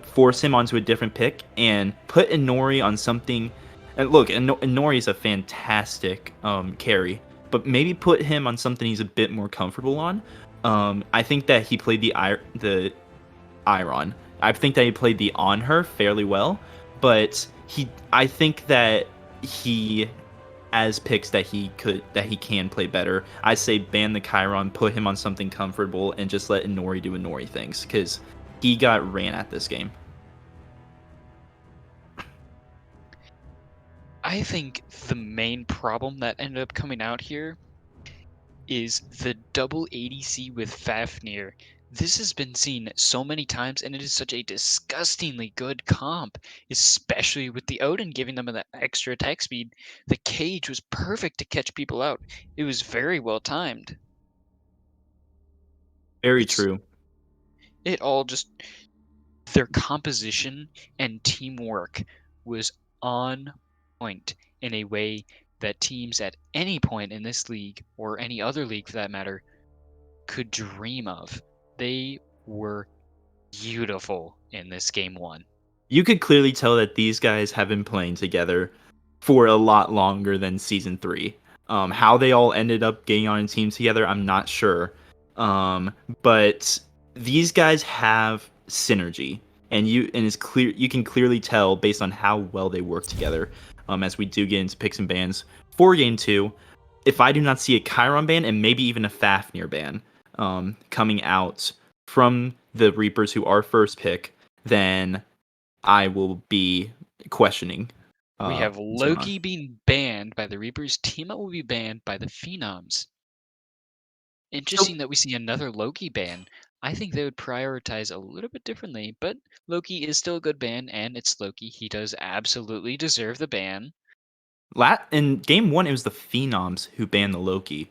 force him onto a different pick, and put Inori on something And look, Nori's a fantastic carry, but maybe put him on something he's a bit more comfortable on. I think that he played the Iron. I think that he played the on her fairly well, but I think that he as picks that he can play better. I say ban the Chiron, put him on something comfortable, and just let Inori do Inori things because he got ran at this game. I think the main problem that ended up coming out here is the double ADC with Fafnir. This has been seen so many times, and it is such a disgustingly good comp, especially with the Odin giving them that extra attack speed. The cage was perfect to catch people out. It was very well timed. Very It's true. it all just their composition and teamwork was on point in a way that teams at any point in this league or any other league for that matter could dream of. They were beautiful in this game one. You could clearly tell that these guys have been playing together for a lot longer than season 3. How they all ended up getting on a team together, I'm not sure. But these guys have synergy, and it's clear you can clearly tell based on how well they work together. As we do get into picks and bans for game 2, if I do not see a Chiron ban and maybe even a Fafnir ban coming out from the Reapers who are first pick, then I will be questioning We have what's going on. Loki being banned by the Reapers. Tiamat will be banned by the Phenoms. Interesting that we see another Loki ban. I think they would prioritize a little bit differently, but Loki is still a good ban, and it's Loki. He does absolutely deserve the ban. In game 1, it was the Phenoms who banned the Loki,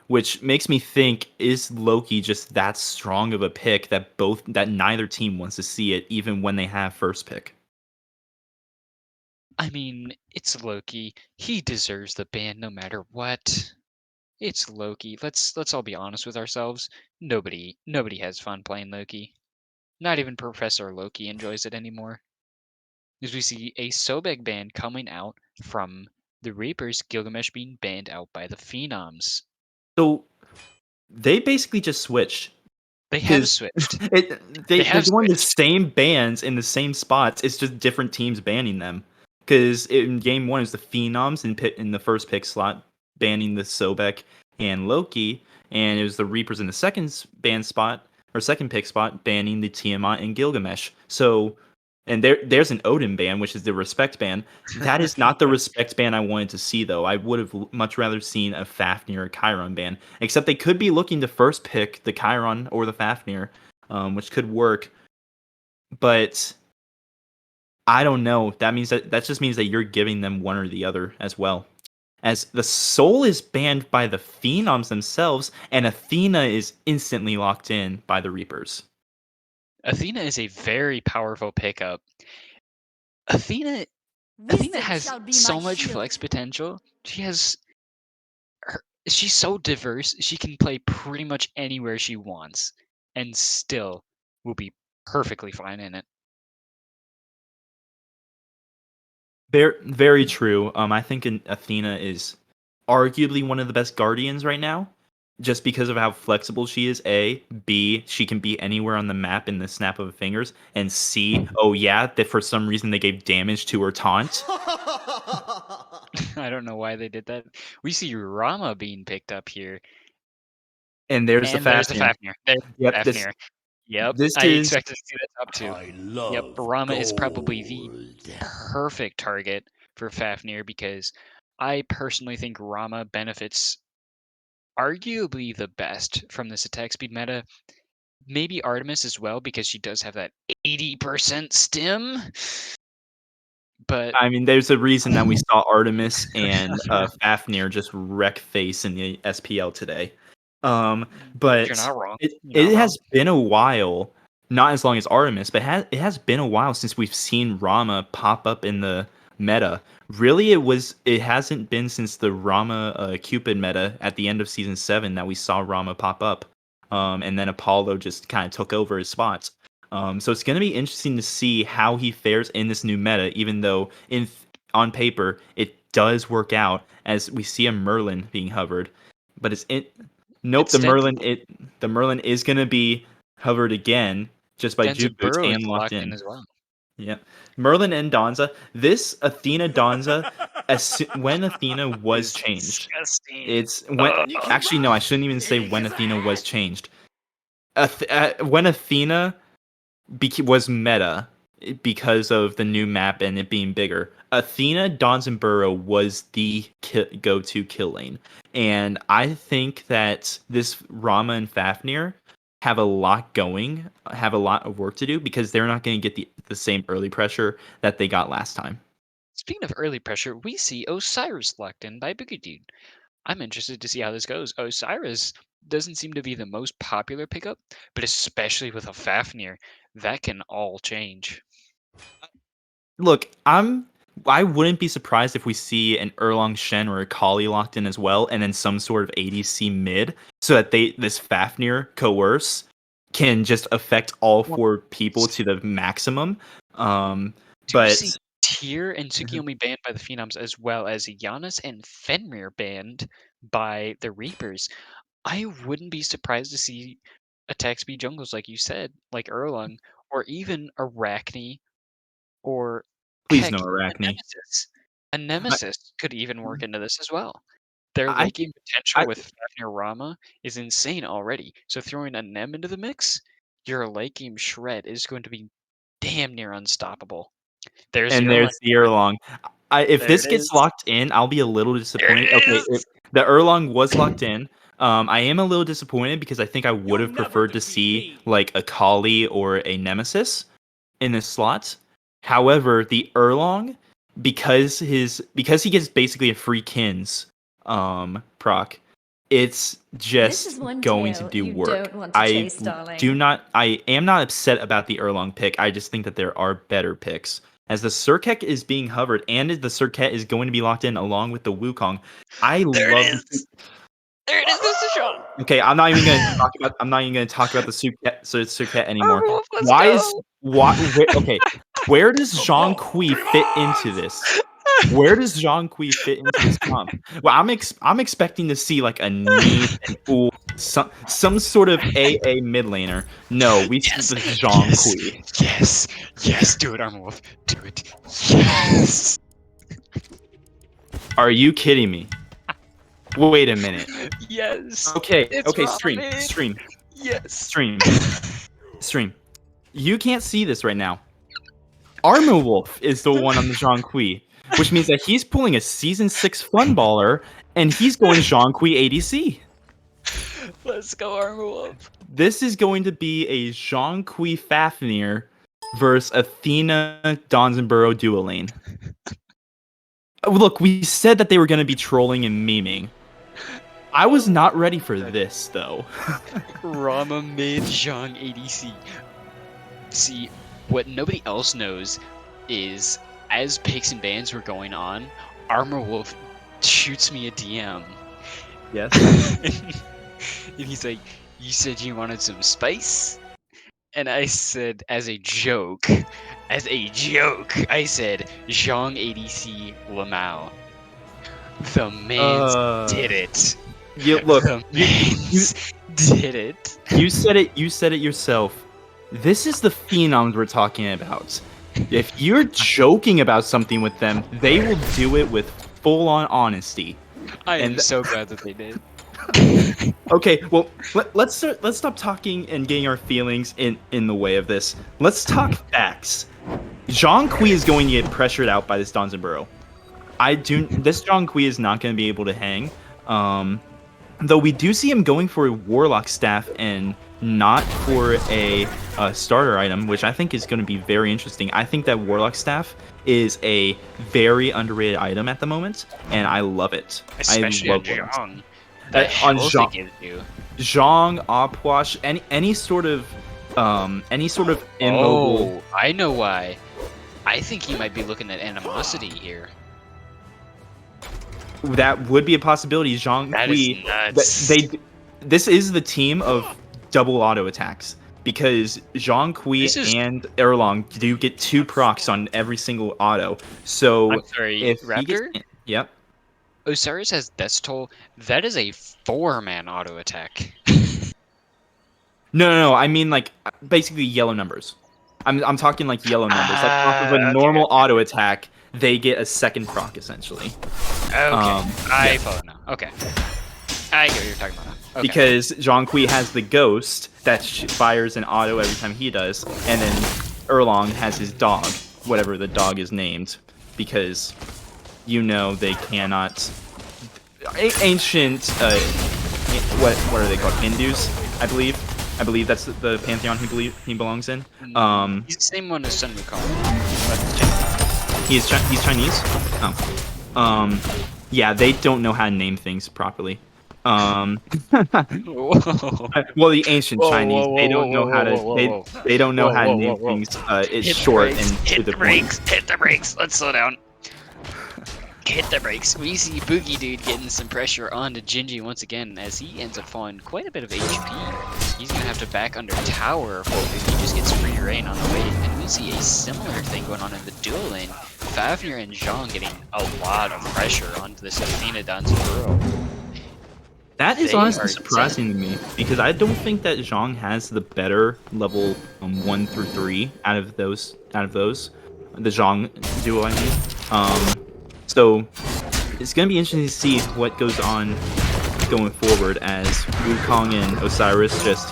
which makes me think: is Loki just that strong of a pick that neither team wants to see it, even when they have first pick? I mean, it's Loki. He deserves the ban no matter what. It's Loki. Let's all be honest with ourselves. Nobody has fun playing Loki. Not even Professor Loki enjoys it anymore. As we see a Sobek ban coming out from the Reapers, Gilgamesh being banned out by the Phenoms. So they basically just switched They have because switched. They they're have doing the switched. same bans in the same spots. It's just different teams banning them. Because in game 1 is the Phenoms in the first pick slot banning the Sobek and Loki, and it was the Reapers in the second pick spot banning the Tiamat and Gilgamesh. So, and there's an Odin ban, which is the respect ban. That is not the respect ban I wanted to see, though. I would have much rather seen a Fafnir or Chiron ban. Except they could be looking to first pick the Chiron or the Fafnir, which could work. But I don't know. That just means that you're giving them one or the other as well. As the Soul is banned by the Phenoms themselves, and Athena is instantly locked in by the Reapers. Athena is a very powerful pickup. Athena Wisdom has shall be my so much shield. flex potential. She's so diverse. She can play pretty much anywhere she wants and still will be perfectly fine in it. Very, very true. I think Athena is arguably one of the best guardians right now, just because of how flexible she is. A, B, she can be anywhere on the map in the snap of fingers, and C, oh yeah, that for some reason they gave damage to her taunt. I don't know why they did that. We see Rama being picked up here. And there's the And there's the Fafnir. Fafnir. There's the Yep, Fafnir. Yep. this I is expected to see that top two. I Yep. love Rama is probably the gold. perfect target for Fafnir because I personally think Rama benefits arguably the best from this attack speed meta. Maybe Artemis as well because she does have that 80% stim. But I mean, there's a reason that we saw Artemis and Fafnir just wreck face in the SPL today. you're But not wrong. it You're not it wrong. has been a while, not as long as Artemis, but it has been a while since we've seen Rama pop up in the meta. Really, it hasn't been since the Rama Cupid meta at the end of season 7 that we saw Rama pop up. And then Apollo just kind of took over his spots. So it's going to be interesting to see how he fares in this new meta, even though on paper, it does work out as we see a Merlin being hovered, but nope, Instead, the Merlin is gonna be hovered again just by Juke Boots Burrow is and locked locked in in. as well. Yeah, Merlin and Donza. This Athena Donza, when Athena was Is changed, disgusting. it's when actually no, I shouldn't even say when Athena was changed. When Athena was meta because of the new map and it being bigger. Athena, Dons, and Burrow was the go-to kill lane, and I think that this Rama and Fafnir have a lot going, have a lot of work to do because they're not going to get the same early pressure that they got last time. Speaking of early pressure, we see Osiris locked in by Boogie Dude. I'm interested to see how this goes. Osiris doesn't seem to be the most popular pickup, but especially with a Fafnir, that can all change. Look, I wouldn't be surprised if we see an Erlong Shen or a Kali locked in as well, and then some sort of ADC mid, so that this Fafnir coerce can just affect all four people to the maximum. Do you But see Tyr and Tsukiyomi banned by the Phenoms as well as Giannis and Fenrir banned by the Reapers? I wouldn't be surprised to see attack speed jungles like you said, like Erlang, or even Arachne, or please no heck, even a Arachne. Nemesis. A Nemesis could even work into this as well. Their I late game think potential I with Fafnir Rama is insane already. So throwing a Nem into the mix, your late game shred is going to be damn near unstoppable. There's and your line. there's the Erlong. If There this it gets is. locked in, I'll be a little There it disappointed. Okay, is. the Erlong was locked in. I am a little disappointed because I think I would You'll have never preferred to defeat see me. like a Kali or a Nemesis in this slot. However, the Erlong, because he gets basically a free kins proc, it's This just is one going to tale do you work. don't want to chase, darling. I am not upset about the Erlong pick. I just think that there are better picks. As the Surkek is being hovered and the Surket is going to be locked in along with the Wukong, I There it love is. There it is. There's the shot. Okay, I'm not even gonna talk about the Suket anymore. Wolf, let's go. Okay, where does Zhang Kui fit into this? Where does Zhang Kui fit into this comp? Well, I'm expecting to see like a Neve and some sort of AA mid laner. No, we see Yes, the Zhang yes, Kui. yes, yes. Do it, Armor Wolf. Do it. Yes. Are you kidding me? Wait a minute. Yes. Okay, It's okay, ramen. Yes. stream. You can't see this right now. Armor Wolf is the one on the Zhang Kui, which means that he's pulling a Season 6 Fun Baller, and he's going Zhang Kui ADC. Let's go, Armor Wolf. This is going to be a Zhang Kui Fafnir versus Athena Donzenborough duo lane. Look, we said that they were going to be trolling and memeing. I was not ready for this, though. Rama mid Zhang ADC. See, what nobody else knows is, as picks and bans were going on, Armor Wolf shoots me a DM. Yes. And he's like, "You said you wanted some spice?" And I said, as a joke, I said, Zhang ADC Lamau. The mans did it. Look, The mans did it. You said it yourself. This is the Phenoms we're talking about. If you're joking about something with them, they will do it with full-on honesty. I am so glad that they did. Okay, well, let's stop talking and getting our feelings in the way of this. Let's talk facts. Zhang Kui is going to get pressured out by this Donzenborough. This Zhang Kui is not going to be able to hang. Though we do see him going for a Warlock Staff and not for a starter item, which I think is going to be very interesting. I think that Warlock Staff is a very underrated item at the moment, and I love it. Especially I on love Zhang. On Health Zhang. it gives you. Zhang, Opwash, any sort of immobile. Oh, I know why. I think he might be looking at animosity here. That would be a possibility. Zhang That Kui. is nuts. This is the team of double auto attacks. because Zhang Kui This is- and Erlong do get 2 procs on every single auto. So I'm sorry, if he gets, Raptor? yep. Osiris has Death's Toll. That is a 4-man auto attack. No, I mean like basically yellow numbers. I'm talking like yellow numbers. Like off of a Okay, normal auto attack, they get a 2nd proc essentially. Okay, I Yeah. follow now. Okay. I get what you're talking about now. Okay. Because Zhang Kui has the ghost that fires an auto every time he does, and then Erlong has his dog, whatever the dog is named, because they cannot. Ancient, what are they called? Hindus, I believe. I believe that's the pantheon he belongs in. He's the same one as Sun Wukong. He's Chinese. Oh. Yeah, they don't know how to name things properly. Whoa. Well, the ancient Whoa, Chinese, whoa, they whoa, don't know whoa, how to whoa, they, whoa. they don't know Whoa, how to whoa, name whoa, whoa. things. It's Hit the short brakes, and to hit the the point. brakes, hit the brakes. Let's slow down. Hit the brakes. We see Boogie Dude getting some pressure onto Gingy once again as he ends up falling quite a bit of HP. He's gonna have to back under tower if he just gets free reign on the way. And we see a similar thing going on in the dual lane. Fafnir and Zhang getting a lot of pressure onto this Athena Danzaro. That is They honestly are surprising to me because I don't think that Zhang has the better level 1 through 3 out of those. The Zhang duo, I mean. So it's gonna be interesting to see what goes on going forward as Wukong and Osiris just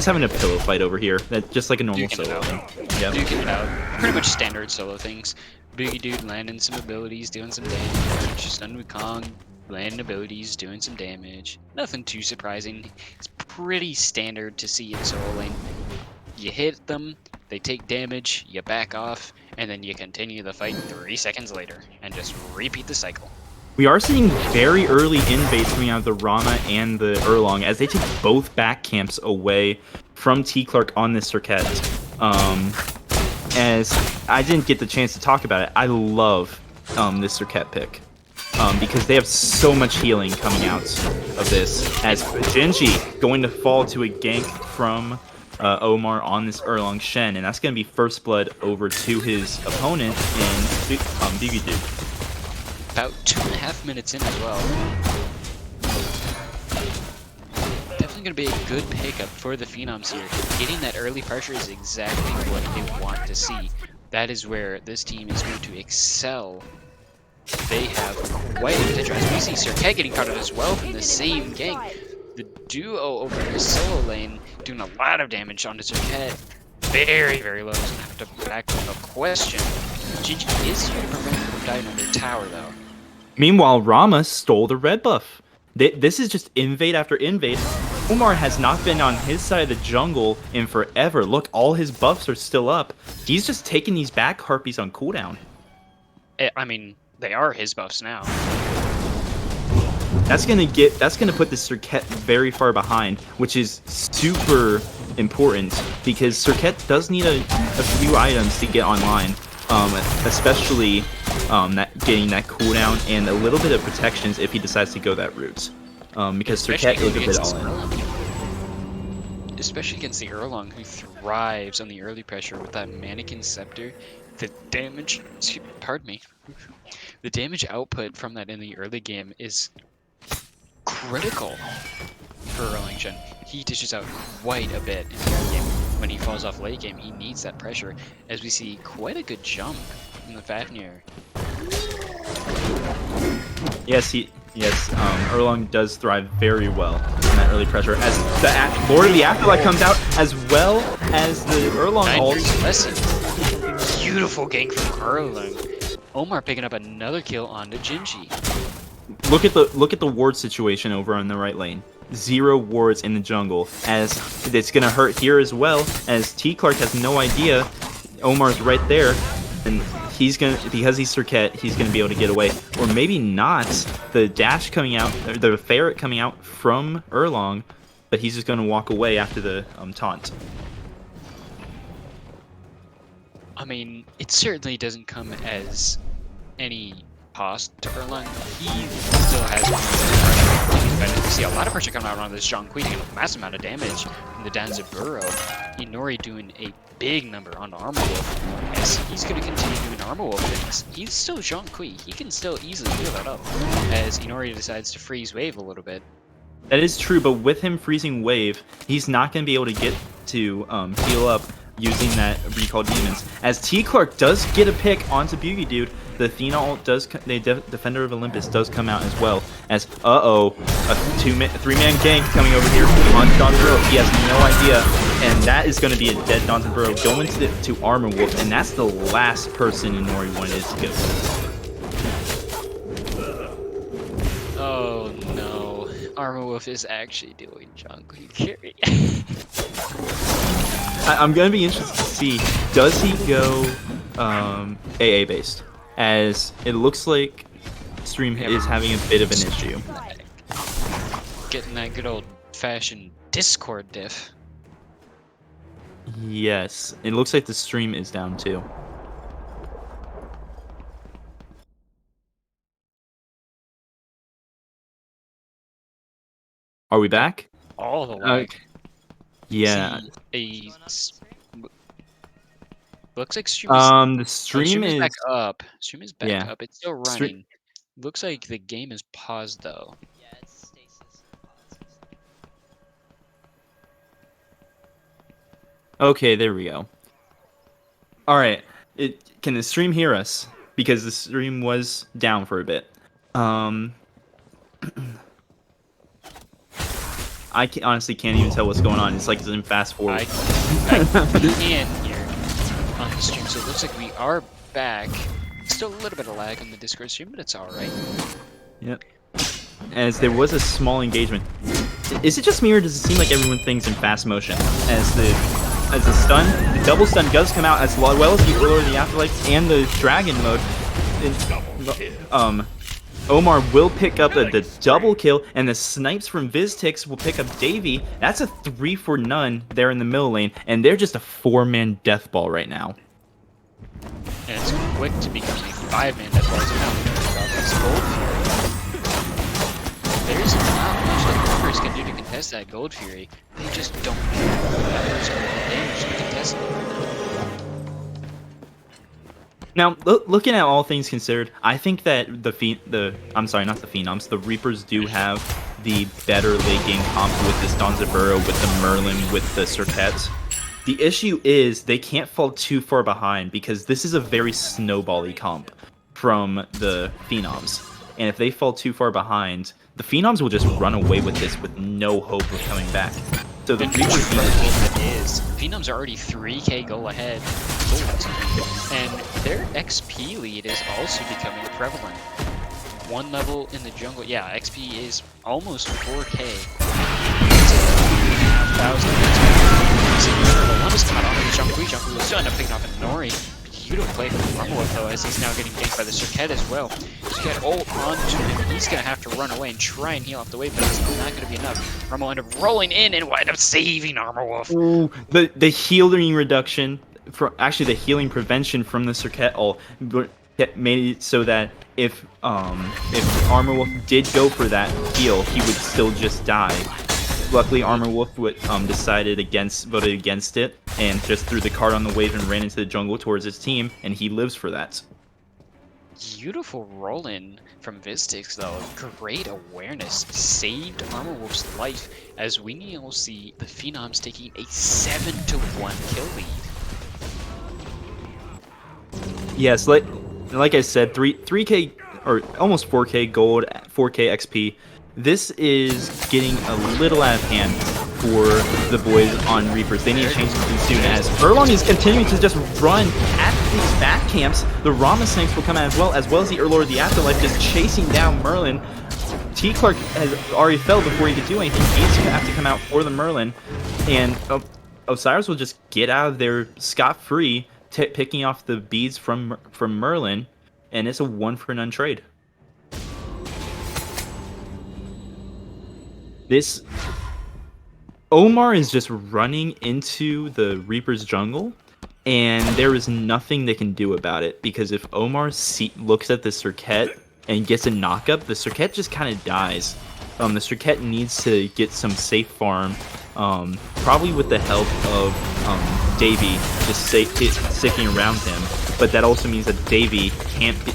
having a pillow fight over here. That just like a normal Duking it solo out. thing. Yep. Duking it out. Pretty much standard solo things. Boogie Dude landing some abilities, doing some damage. Sun Wukong landing abilities, doing some damage. Nothing too surprising. It's pretty standard to see in solo lane. You hit them, they take damage, you back off, and then you continue the fight 3 seconds later, and just repeat the cycle. We are seeing very early invades coming out of the Rama and the Erlong as they take both back camps away from T. Clark on this Circuit. As I didn't get the chance to talk about it, I love this Circuit pick. Because they have so much healing coming out of this. As Genji going to fall to a gank from Omar on this Erlong Shen, and that's going to be first blood over to his opponent in Biggie Dude. About 2.5 minutes in as well. Definitely going to be a good pickup for the Phenoms here. Getting that early pressure is exactly what they want to see. That is where this team is going to excel. They have quite a potential. As we see Circuit getting caught out as well from the same gank. The duo over in the solo lane doing a lot of damage onto Circuit. Very, very low. He's going to have to back up a question. GG is here to prevent him from dying on their tower, though. Meanwhile, Rama stole the red buff. This is just invade after invade. Omar has not been on his side of the jungle in forever. Look, all his buffs are still up. He's just taking these back harpies on cooldown. I mean, they are his buffs now. That's gonna put the Circuit very far behind, which is super important because Circuit does need a few items to get online, especially getting that cooldown and a little bit of protections if he decides to go that route. Because Circuit is a bit all in. Especially against the Erlong, who thrives on the early pressure with that Mannequin Scepter. The damage, pardon me, the damage output from that in the early game is critical for Erling Shen. He dishes out quite a bit in the early game. When he falls off late game, he needs that pressure, as we see quite a good jump from the Fafnir. Yes, Erlong does thrive very well in that early pressure as the Lord of the Afterlife comes out, as well as the Erlong ult. Beautiful gank from Erlong. Omar picking up another kill onto Gingy. Look at the ward situation over on the right lane. 0 wards in the jungle, as it's gonna hurt here as well. As T. Clark has no idea Omar's right there, and because he's Circuit, he's gonna be able to get away, or maybe not. The dash coming out, or the ferret coming out from Erlong, but he's just gonna walk away after the taunt. I mean, it certainly doesn't come as any cost to Erlong. He still has pressure. We see a lot of pressure coming out on this Zhang Kui, taking a massive amount of damage from the Danzaburo. Inori doing a big number on Armor Wolf, as he's going to continue doing Armor Wolf things. He's still Jean-Kui. He can still easily heal that up, as Inori decides to freeze wave a little bit. That is true, but with him freezing wave, he's not going to be able to get to heal up using that Recall Demons. As T. Clark does get a pick onto Beauty Dude, the Athena ult does, the Defender of Olympus does come out as well. As, a three-man gank coming over here on Danzaburo. He has no idea, and that is going to be a dead Danzaburo going to Armor Wolf, and that's the last person Inori wanted to go. Oh no, Armor Wolf is actually doing Jean-Kui carry. I'm going to be interested to see, does he go AA based? As it looks like Stream is having a bit of an issue. Getting that good old fashioned Discord diff. Yes, it looks like the stream is down too. Are we back? All the way. Yeah. See, What's going on with the stream? looks like stream is, The stream stream is is back up. Stream is back yeah. up. It's still running. Looks like the game is paused though. Yeah, it's stasis and pause and stuff. Okay, there we go. All right. Can the stream hear us? Because the stream was down for a bit. Honestly can't even tell what's going on. It's like it's in fast forward. I can hear on the stream, so it looks like we are back. Still a little bit of lag on the Discord stream, but it's alright. Yep. As there was a small engagement. Is it just me or does it seem like everyone thinks in fast motion? As the double stun does come out as well as the Earl of the Afterlife and the Dragon mode. Omar will pick up the double kill, and the snipes from Viztix will pick up Davey. That's a 3 for none there in the middle lane, and they're just a 4-man death ball right now. And it's quick to become a 5-man death ball. So now we're going to about this Gold Fury. There's not much that Reapers can do to contest that Gold Fury. They just don't have that much damage to contest it right now. Now, looking at all things considered, I think that not the Phenoms, the Reapers do have the better late game comp with this Danzaburo, with the Merlin, with the Serpent. The issue is they can't fall too far behind because this is a very snowbally comp from the Phenoms. And if they fall too far behind, the Phenoms will just run away with this with no hope of coming back. So the Reapers Phenoms are already 3k goal ahead, and their XP lead is also becoming prevalent. One level in the jungle, yeah, XP is almost 4k. It's 1,000 XP. One is caught on with Jean-Kui. Jean-Kui will still end up picking off Inori. Beautiful play from Rumble though, as he's now getting ganked by the Serket as well. Serket ult onto him. He's gonna have to run away and try and heal off the wave, but it's not gonna be enough. Rumble end up rolling in and wind up saving Armor Wolf. Ooh, the healing reduction, actually the healing prevention from the Serket ult made it so that if Armor Wolf did go for that heal, he would still just die. Luckily, Armor Wolf voted against it, and just threw the card on the wave and ran into the jungle towards his team, and he lives for that. Beautiful roll-in from Viztix, though. Great awareness. Saved Armor Wolf's life, as we now see the Phenoms taking a 7-1 kill lead. Yes, like I said, 3k or almost 4k gold, 4k XP. This is getting a little out of hand for the boys on Reapers. They need to change something soon, as Erlong is continuing to just run at these back camps. The Rama Snakes will come out as well as the Earlord of the Afterlife, just chasing down Merlin. T. Clark has already fell before he could do anything. He's going to have to come out for the Merlin, and Osiris will just get out of there scot-free, picking off the beads from Merlin, and it's a 1-for-none trade. This Omar is just running into the Reaper's jungle, and there is nothing they can do about it, because if Omar looks at the Serket and gets a knockup, the Serket just kind of dies. The Serket needs to get some safe farm probably with the help of Davy just sticking around him. But that also means that Davy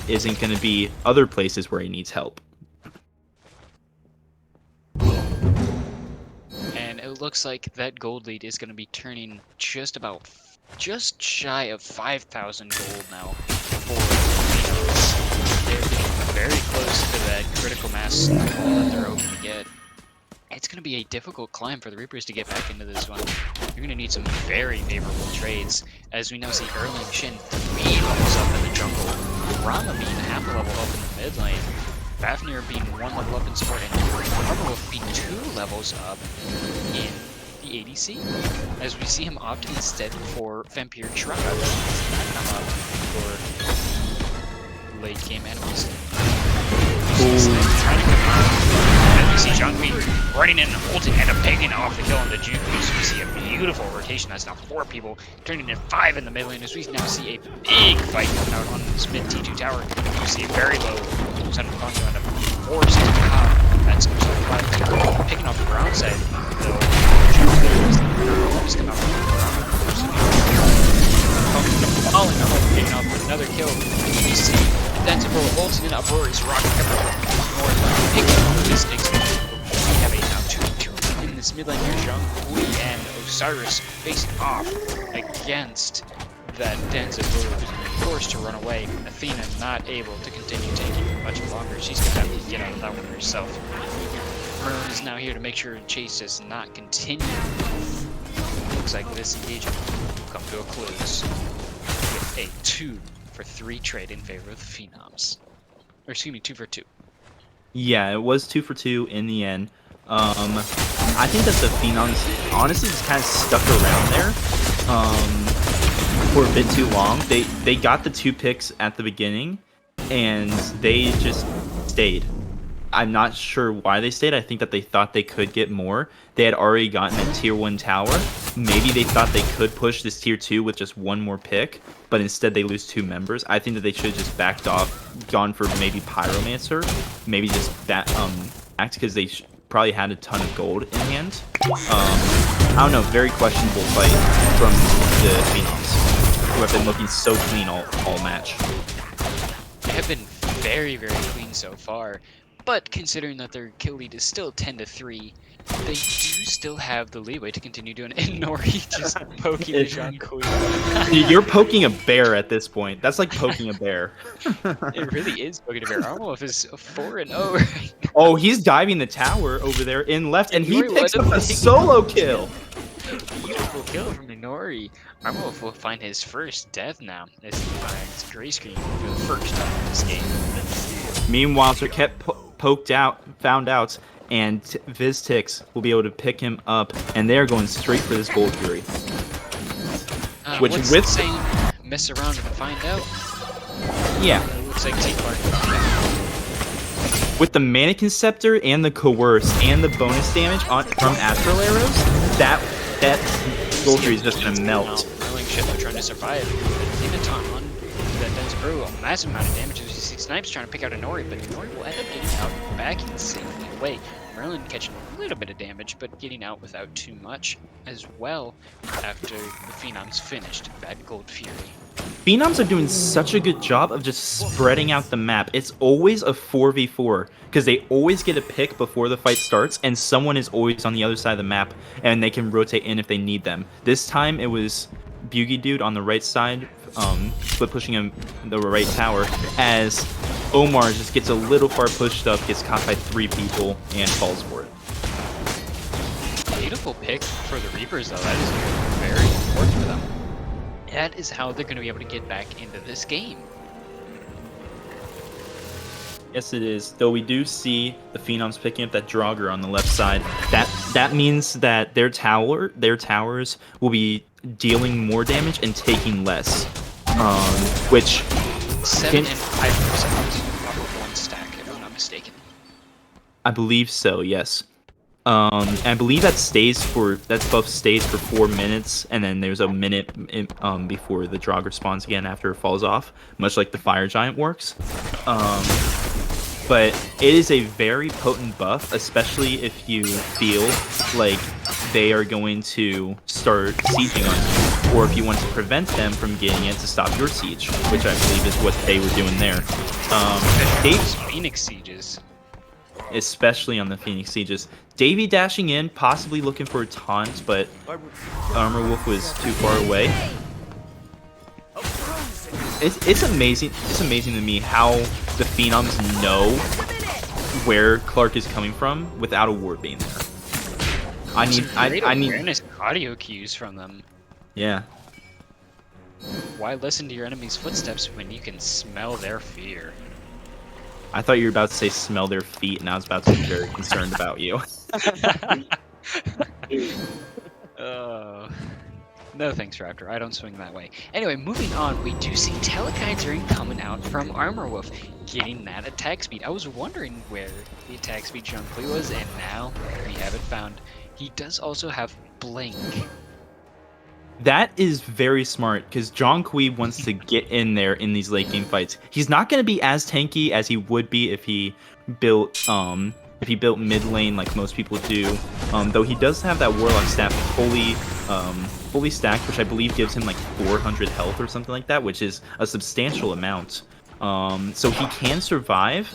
isn't going to be other places where he needs help. And it looks like that gold lead is going to be turning just shy of 5,000 gold now for Phenoms. They're getting very close to that critical mass level that they're hoping to get. It's going to be a difficult climb for the Reapers to get back into this one. You're going to need some very favorable trades, as we now see Erling Shin 3 levels up in the jungle, Rama being half a level up in the mid lane, Fafnir being 1 level up in support, and Marvelwolf being 2 levels up in the ADC, as we see him opting instead for Vampire Shroud come up for late game enemies. Trying to come out. As we see John Queen running in and ulting and picking off the kill on the Juke. We see a beautiful rotation. That's now 4 people, turning in 5 in the mid lane, as we now see a big fight coming out on this mid T2 tower. You see a very low Son of Congo end up forced to top. That's picking off the ground side, though. Just come out from the ground. Falling up, getting off with another kill. You see Densible ulting in Uproar is rocking more left, picking off the sticks. We have a now 2-2 in this mid lane here. Zhang and Osiris facing off against that Densible, who's been forced to run away. Athena not able to continue taking much longer. She's gonna have to get out of that one herself. Merlin is now here to make sure chase does not continue. Looks like this engagement will come to a close with a 2-for-3 trade in favor of the Phenoms. Or excuse me, 2 for 2. Yeah, it was 2 for 2 in the end. I think that the Phenoms honestly just kind of stuck around there for a bit too long. They got the 2 picks at the beginning, and they just stayed. I'm not sure why they stayed. I think that they thought they could get more. They had already gotten a tier 1 tower. Maybe they thought they could push this tier 2 with just 1 more pick, but instead they lose 2 members. I think that they should have just backed off, gone for maybe Pyromancer, maybe just act because they probably had a ton of gold in hand. I don't know, very questionable fight from the Phenoms, who have been looking so clean all match. They have been very, very clean so far. But considering that their kill lead is still 10-3, they do still have the leeway to continue doing it. And Nori just poking the Jean Queen. You're poking a bear at this point. That's like poking a bear. It really is poking a bear. Armolf is 4-0 right now. Oh, he's diving the tower over there in left, and he Nori picks would up a have solo kill. Beautiful kill from Nori. Armolf will find his first death now as he finds Gray Screen for the first time in this game. Meanwhile, Sir kept found out, and Viztix will be able to pick him up, and they're going straight for this Gold Fury. Which what's with saying, mess around and find out. Yeah. It looks like T. Clark found out. With the Mannequin Scepter and the Coerce and the bonus damage from Astral Arrows, that Gold Fury is just gonna melt. Rolling ship are trying to survive. Leave a ton on that does brew a massive amount of damage. As you see Snipes trying to pick out a Nori, but Nori will end up getting out back in safely away. Merlin catching a little bit of damage, but getting out without too much as well after the Phenoms finished that Gold Fury. Phenoms are doing such a good job of just spreading out the map. It's always a 4v4, because they always get a pick before the fight starts, and someone is always on the other side of the map, and they can rotate in if they need them. This time it was Buggy Dude on the right side, split pushing him the right tower, as Omar just gets a little far pushed up, gets caught by 3 people, and falls for it. Beautiful pick for the Reapers, though. That is very important for them. That is how they're going to be able to get back into this game. Yes, it is. Though we do see the Phenoms picking up that Draugr on the left side. That means that their towers will be dealing more damage and taking less. Which 7 and 5% off of 1 stack, if I'm not mistaken. I believe so. Yes. And I believe that buff stays for 4 minutes, and then there's a minute before the Draugr spawns again after it falls off, much like the Fire Giant works. But it is a very potent buff, especially if you feel like they are going to start sieging on you, or if you want to prevent them from getting it to stop your siege, which I believe is what they were doing there. Phoenix sieges. Especially on the Phoenix sieges. Davey dashing in, possibly looking for a taunt, but Armor Wolf was too far away. It's amazing. It's amazing to me how the Phenoms know where Clark is coming from without a ward being there. I need awareness audio cues from them. Yeah. Why listen to your enemy's footsteps when you can smell their fear? I thought you were about to say smell their feet, and I was about to be very concerned about you. No thanks, Raptor. I don't swing that way. Anyway, moving on, we do see Telekineering coming out from Armor Wolf, getting that attack speed. I was wondering where the attack speed Zhonghui was, and now we have it found. He does also have Blink. That is very smart, because John Kui wants to get in there in these late game fights. He's not going to be as tanky as he would be if he built mid lane like most people do. Though he does have that Warlock staff fully stacked, which I believe gives him like 400 health or something like that, which is a substantial amount. So he can survive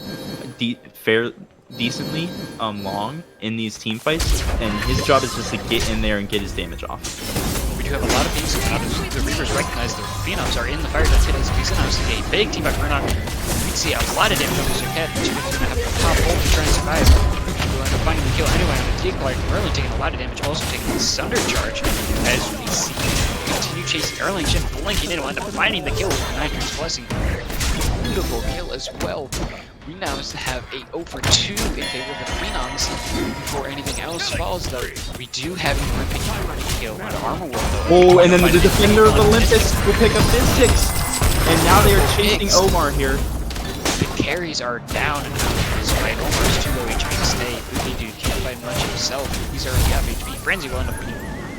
decently long in these team fights, and his job is just to get in there and get his damage off. We do have a lot of things coming out. The Reapers recognize the Phenoms are in the fire. That's hit as Phenoms see a big team by Vernon. We see a lot of damage on Mr. Cat. Two are going to have to pop ult to try and survive. We'll end up finding the kill anyway on the T-Clark. Merlin taking a lot of damage, also taking the Sunder charge as we see continue chasing Erling. Shin blinking in, will end up finding the kill with Nitro's blessing. Beautiful kill as well. We now have a 0 for 2 in favor of the Phenoms. Before anything else falls, though, we do have a ripping kill on Armor Wolf. Oh, and then the Defender of Olympus will pick up his ticks. And now they are chasing Omar here. The carries are down and out of this fight. Omar's too low HP to stay. Booty Dude can't fight much himself. He's already half HP. Frenzy will end up being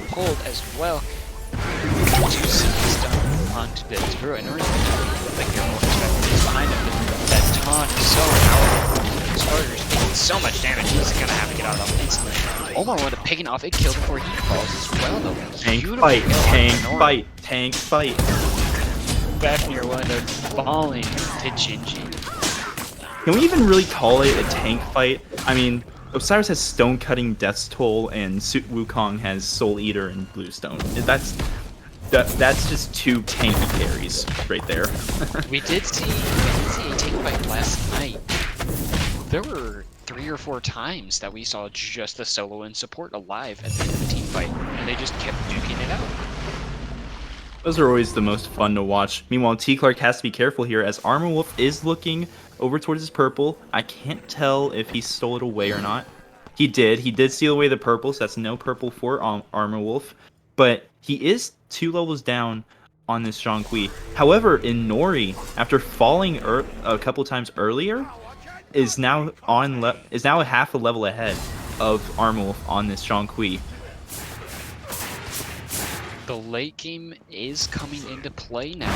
pulled as well. 2 C's done onto the Zero, and Norris like they're more expected. He's behind him. That taunt is so powerful. Starter's taking so much damage, he's gonna have to get out of it instantly. Omar wound up picking off a kill before he falls as well, though. Tank fight, tank fight. Fafnir will end up falling to Jinji. Can we even really call it a tank fight? I mean, Osiris has Stone Cutting Death's Toll, and Wukong has Soul Eater and Bluestone. That's just 2 tanky carries right there. we did see a tank fight last night. There were 3 or 4 times that we saw just the solo and support alive at the end of the team fight, and they just kept duking it out. Those are always the most fun to watch. Meanwhile, T-Clark has to be careful here as Armor Wolf is looking over towards his purple. I can't tell if he stole it away or not. He did steal away the purple, so that's no purple for Armor Wolf. But he is 2 levels down on this Zhonghui. However, in Nori, after falling a couple times earlier, is now a half a level ahead of Armor Wolf on this Zhonghui. The late game is coming into play now.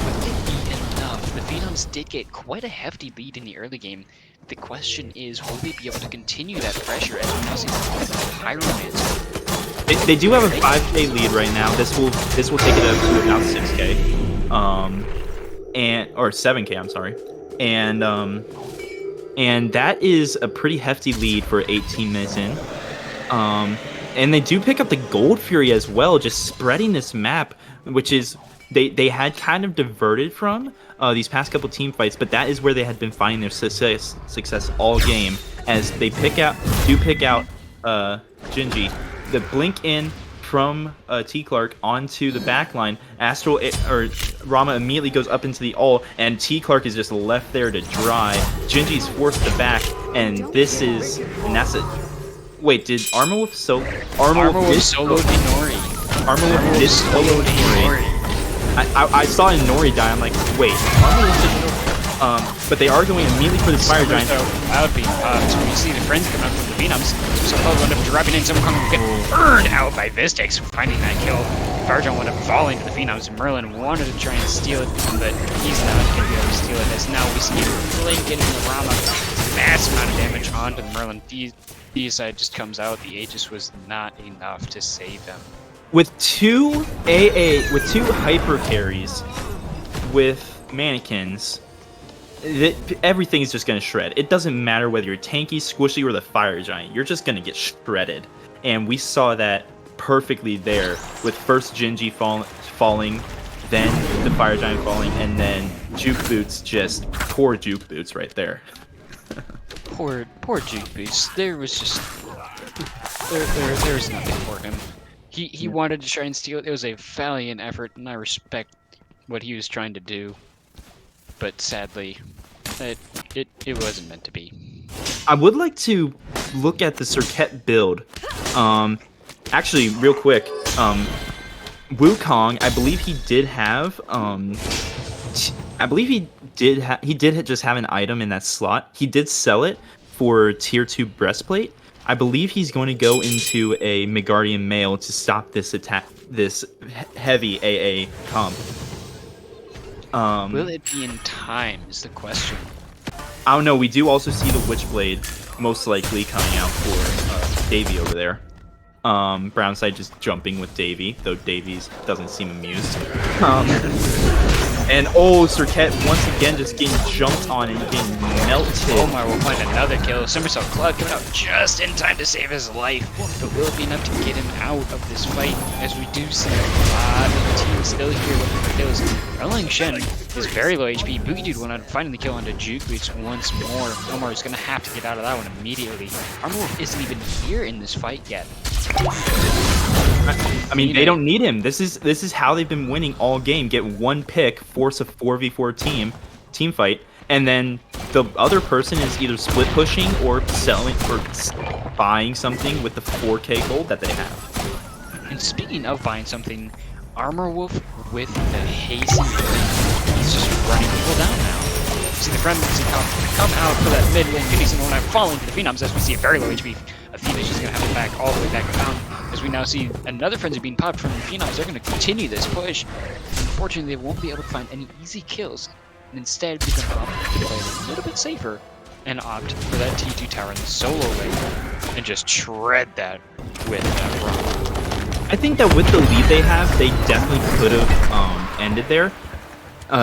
Will it be enough? The Phenoms did get quite a hefty lead in the early game. The question is, will they be able to continue that pressure as we're using Pyromancer? They do have a 5k lead right now. This will take it up to about 6k, or 7k. I'm sorry, and that is a pretty hefty lead for 18 minutes in. And they do pick up the Gold Fury as well, just spreading this map, which is they had kind of diverted from these past couple team fights, but that is where they had been finding their success all game, as they pick out Jinji. The blink in from T-Clark onto the backline. Astral or Rama immediately goes up into the ult, and T-Clark is just left there to dry. Jinji's forced to back, and that's it. Wait, did Armor Wolf soloed Nori? Armor Wolf did solo Nori. I saw a Nori die. I'm like, wait, Armor Wolf did. But they are going immediately for this Fire Giant. Out be so we see the friends coming up from the Phenoms. So will end up dropping in. Someone will get burned out by Vistix, finding that kill. Fire Giant would end up falling to the Phenoms, and Merlin wanted to try and steal it, but he's not going to be able to steal it. As now we see Blink getting the Rama, massive amount of damage onto the Merlin. Deicide just comes out. The Aegis was not enough to save him. With two hyper carries, with mannequins, everything's just gonna shred. It doesn't matter whether you're tanky, squishy, or the fire giant. You're just gonna get shredded. And we saw that perfectly there with first Genji falling, then the fire giant falling, and then Juke Boots, just poor Juke Boots right there. Poor Juke Boots. There was just there was nothing for him. He wanted to try and steal it. It was a valiant effort, and I respect what he was trying to do. But sadly, it wasn't meant to be. I would like to look at the Circuit build. Actually, real quick, Wukong, I believe he did have, he did just have an item in that slot. He did sell it for tier 2 breastplate. I believe he's going to go into a Midgardian Mail to stop this attack, this heavy AA comp. Will it be in time is the question. I don't know. We do also see the Witchblade most likely coming out for Davy over there. Brownside just jumping with Davy, though Davies doesn't seem amused. And Circuit once again just getting jumped on and getting melted. Omar will find another kill. Somersault Cloud coming out just in time to save his life. But will it be enough to get him out of this fight? As we do see a lot of teams still here looking for kills. Erling Shen is very low HP. Boogie Dude went on finding the kill onto Juke Boots once more. Omar is going to have to get out of that one immediately. Armor Wolf isn't even here in this fight yet. I mean, they don't need him. This is how they've been winning all game. Get one pick, force a 4v4 team fight, and then the other person is either split pushing or selling or buying something with the 4k gold that they have. And speaking of buying something, Armor Wolf with the hazy blink, he's just running people down now. See the friendlies come out for that mid lane, maybe someone not falling to the Phenoms as we see a very low HP. Athena, she's going to have it back all the way back down. As we now see another frenzy being popped from the Phenoms, they're going to continue this push. Unfortunately, they won't be able to find any easy kills. And instead, they're going to opt to play a little bit safer and opt for that T2 tower in the solo lane and just shred that with that rock. I think that with the lead they have, they definitely could have ended there.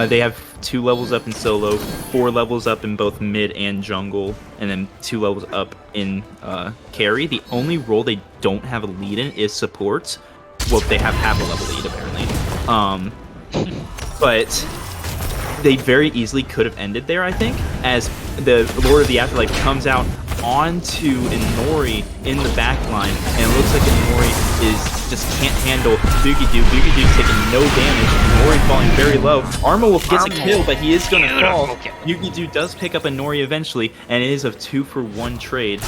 They have 2 levels up in solo, 4 levels up in both mid and jungle, and then 2 levels up in carry. The only role they don't have a lead in is support. Well, they have half a level lead apparently. But they very easily could have ended there, I think, as the Lord of the Afterlife comes out onto Inori in the back line, and it looks like Inori just can't handle Boogie Doo. Boogie Doo's taking no damage. Inori falling very low. Armor Wolf gets a kill, but he is going to fall. Boogie Doo does pick up Inori eventually, and it is a 2-for-1 trade.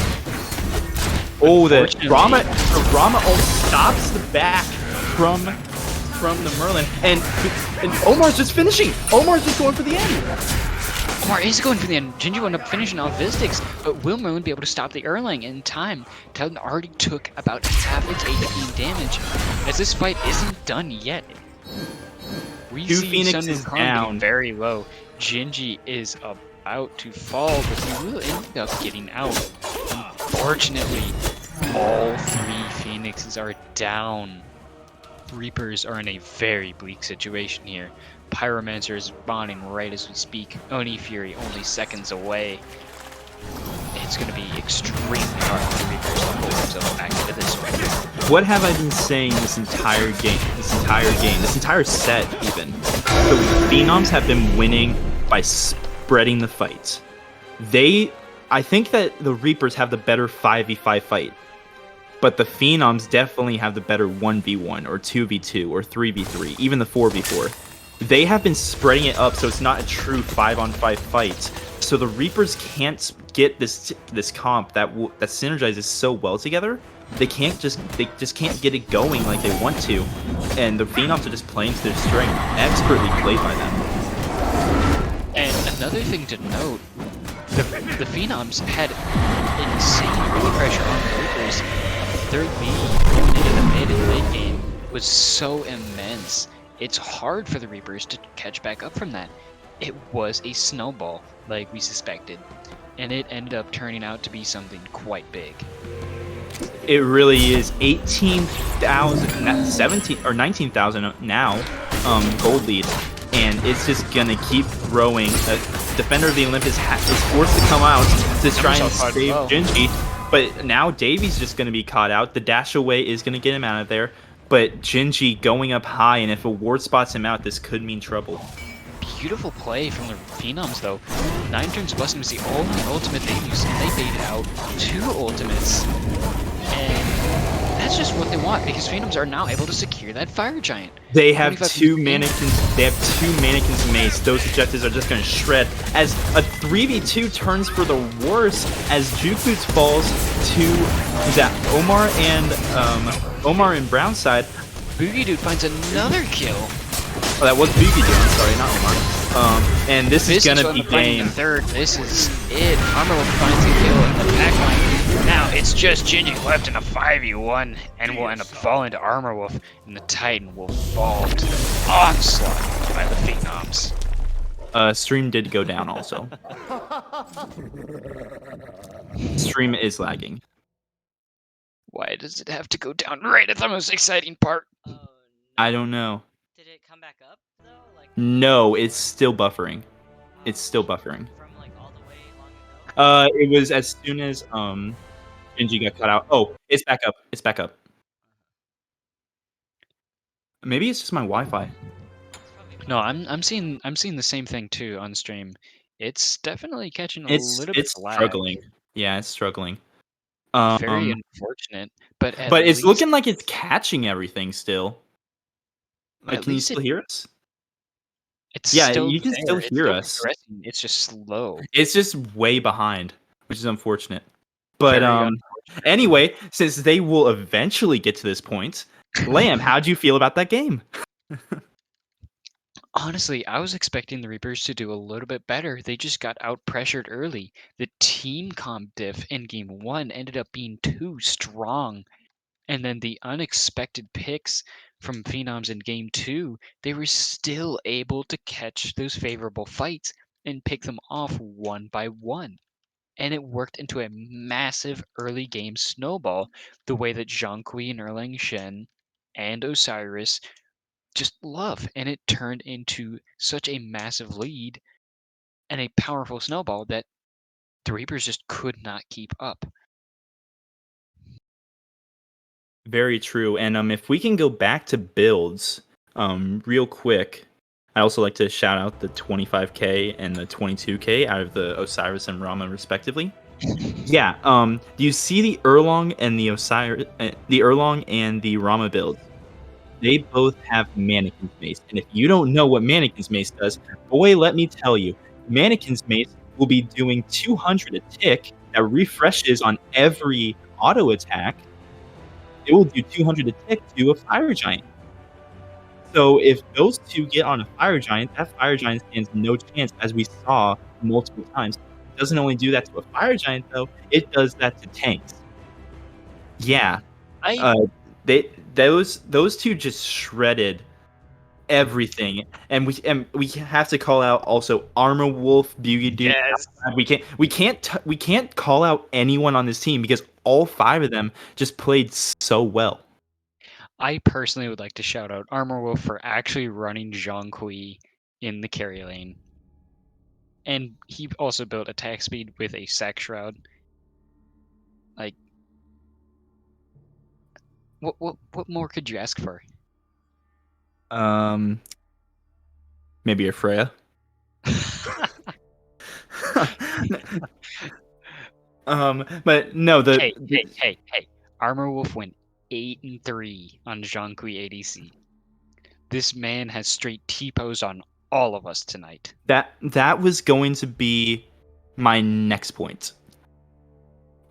Oh, the Rama ult stops the back from the Merlin, and Omar's just finishing. Omar's just going for the end. Omar is going for the end. Gingy wound up finishing all Vistics, but will Merlin be able to stop the Erlang in time? Talon already took about half its HP damage, as this fight isn't done yet. We see Sun Wukong getting very low. Gingy is about to fall, but he will end up getting out. Unfortunately, all 3 Phoenixes are down. Reapers are in a very bleak situation here. Pyromancer is spawning right as we speak. Oni Fury only seconds away. It's going to be extremely hard for the Reapers to pull themselves back into this fight. What have I been saying this entire set even? The Phenoms have been winning by spreading the fight. I think that the Reapers have the better 5v5 fight. But the Phenoms definitely have the better 1v1 or 2v2 or 3v3, even the 4v4. They have been spreading it up so it's not a true 5-on-5 fight. So the Reapers can't get this comp that synergizes so well together. They just can't get it going like they want to. And the Phenoms are just playing to their strength, expertly played by them. And another thing to note, the Phenoms had insane early pressure on the Reapers. Their lead going into the mid and late game was so immense. It's hard for the Reapers to catch back up from that. It was a snowball, like we suspected, and it ended up turning out to be something quite big. It really is 18,000, 17 or 19,000 now, gold lead, and it's just gonna keep growing. Defender of the Olympus is forced to come out to try and save Gingy, but now Davy's just gonna be caught out. The dash away is gonna get him out of there, but Gingy going up high, and if a ward spots him out, this could mean trouble. Beautiful play from the Phenoms, though. 9 turns blessing was the only ultimate they used, and they baited out 2 ultimates. And that's just what they want, because Phenoms are now able to secure that Fire Giant. They have 2 mannequins. They have 2 mannequins mace. Those objectives are just going to shred. As a 3v2 turns for the worse, as Jukutsu falls to that Omar and Brownside. Boogie Dude finds another kill. Oh, that was Boogie Dude. I'm sorry, not Omar. And this is gonna be game. Third. This is it. Armor finds a kill in the backline. Now it's just Gingy left in a 5v1, and will end up falling to Armor Wolf, and the Titan will fall to the onslaught by the Phenoms. Stream did go down also. Stream is lagging. Why does it have to go down right at the most exciting part? Oh, no. I don't know. Did it come back up though? Like No, it's still buffering. It's still buffering. from like all the way long ago? It was as soon as Gingy got cut out. Oh, it's back up. It's back up. Maybe it's just my Wi-Fi. No, I'm seeing the same thing too on stream. It's definitely catching a little bit It's of lag. struggling. Yeah, it's struggling. Very unfortunate, but it's looking like it's catching everything still. Like, can you still hear us? It's Yeah, still you can there. still It's hear still us. progressing. It's just slow. It's just way behind, which is unfortunate. But Very unfortunate. anyway, since they will eventually get to this point, Lamb, how'd you feel about that game? Honestly, I was expecting the Reapers to do a little bit better. They just got out pressured early. The team comp diff in game 1 ended up being too strong. And then the unexpected picks from Phenoms in game 2, they were still able to catch those favorable fights and pick them off one by one. And it worked into a massive early game snowball, the way that Zhonghui and Erlang Shen and Osiris just love. And it turned into such a massive lead and a powerful snowball that the Reapers just could not keep up. Very true. And if we can go back to builds, real quick, I also like to shout out the 25k and the 22k out of the Osiris and Rama respectively. Yeah. Do you see the Erlong and the Osiris, the Erlong and the Rama builds? They both have Mannequin's Mace, and if you don't know what Mannequin's Mace does, boy, let me tell you, Mannequin's Mace will be doing 200 a tick that refreshes on every auto attack. It will do 200 a tick to a Fire Giant. So if those two get on a Fire Giant, that Fire Giant stands no chance, as we saw multiple times. It doesn't only do that to a Fire Giant, though, it does that to tanks. Yeah. Those two just shredded everything, and we have to call out also Armor Wolf, Boogie Dude. Yes. We can't call out anyone on this team because all 5 of them just played so well. I personally would like to shout out Armor Wolf for actually running Zhonghui in the carry lane. And he also built attack speed with a sack shroud. Like, what more could you ask for? Maybe a Freya. But no, Hey. Armor Wolf went 8-3 on Zhonghui ADC. This man has straight T-posed on all of us tonight. That was going to be my next point.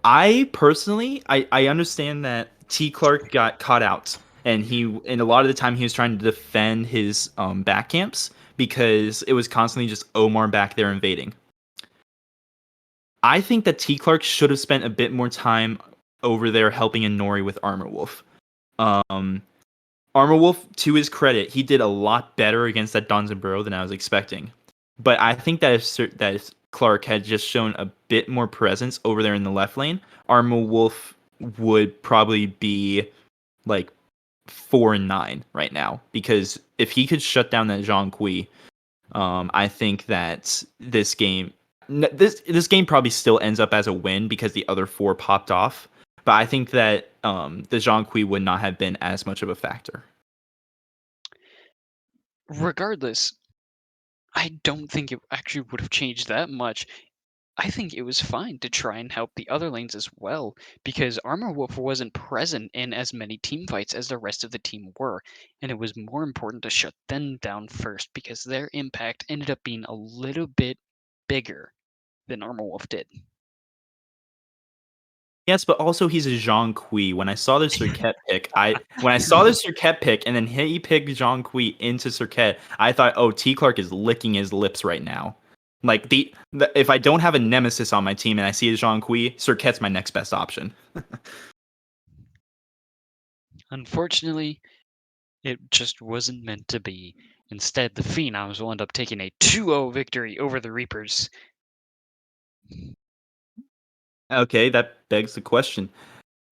I personally, I understand that T. Clark got caught out, and a lot of the time he was trying to defend his back camps because it was constantly just Omar back there invading. I think that T. Clark should have spent a bit more time over there helping Inori with Armor Wolf. Armor Wolf, to his credit, he did a lot better against that Donzenburo than I was expecting. But I think that if Clark had just shown a bit more presence over there in the left lane, Arma Wolf would probably be like 4-9 right now. Because if he could shut down that Zhang Kui, I think that this game probably still ends up as a win because the other four popped off. But I think that the Zhang Kui would not have been as much of a factor. Regardless, I don't think it actually would have changed that much. I think it was fine to try and help the other lanes as well, because Armor Wolf wasn't present in as many team fights as the rest of the team were, and it was more important to shut them down first because their impact ended up being a little bit bigger than Armor Wolf did. Yes, but also he's a Zhang Kui. When I saw the Cirquet pick, when I saw the Cirquet pick and then he picked Zhang Kui into Cirquet, I thought, oh, T Clark is licking his lips right now. Like if I don't have a nemesis on my team and I see a Zhang Kui, Cirquet's my next best option. Unfortunately, it just wasn't meant to be. Instead, the Phenoms will end up taking a 2-0 victory over the Reapers. Okay, that begs the question.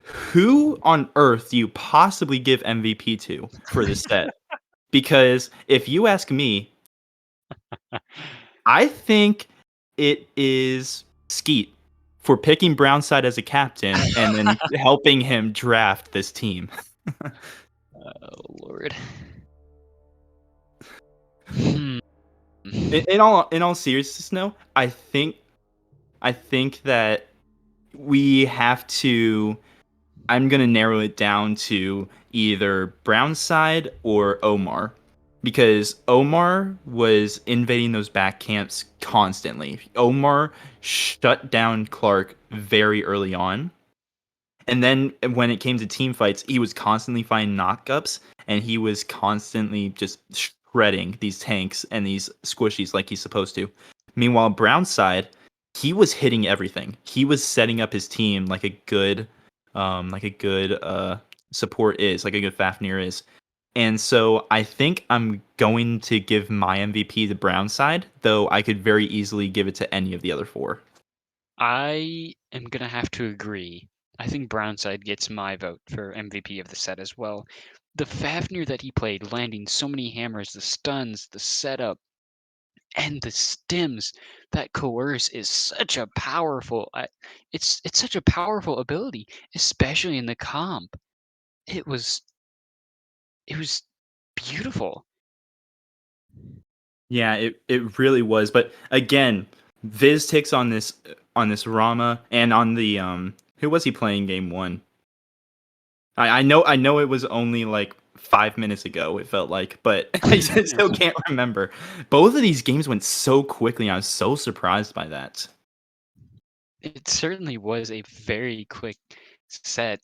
Who on earth do you possibly give MVP to for this set? Because if you ask me, I think it is Skeet for picking Brownside as a captain and then helping him draft this team. Oh, Lord. Hmm. In all seriousness, no, I think that we have to. I'm gonna narrow it down to either Brownside or Omar, because Omar was invading those back camps constantly. Omar shut down Clark very early on, and then when it came to team fights, he was constantly finding knockups, and he was constantly just shredding these tanks and these squishies like he's supposed to. Meanwhile, Brownside, he was hitting everything. He was setting up his team like a good support is, like a good Fafnir is. And so I think I'm going to give my MVP the Brownside, though I could very easily give it to any of the other four. I am going to have to agree. I think Brownside gets my vote for MVP of the set as well. The Fafnir that he played, landing so many hammers, the stuns, the setup, and the stims that coerce is such a powerful. It's such a powerful ability, especially in the comp. It was it was beautiful. Yeah, it really was. But again, Viz takes on this Rama and on the who was he playing game one? I know it was only like 5 minutes ago, it felt like, but I still can't remember. Both of these games went so quickly, I was so surprised by that. It certainly was a very quick set.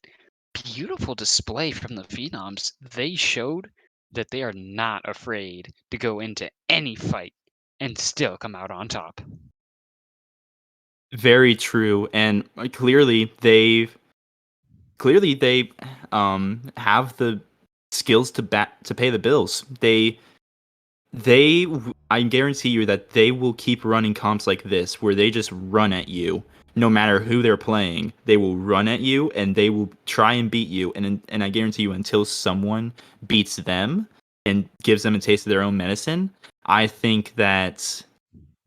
Beautiful display from the Phenoms. They showed that they are not afraid to go into any fight and still come out on top. Very true, and clearly they have the skills to pay the bills. I guarantee you that they will keep running comps like this where they just run at you no matter who they're playing. They will run at you and they will try and beat you, and I guarantee you until someone beats them and gives them a taste of their own medicine, I think that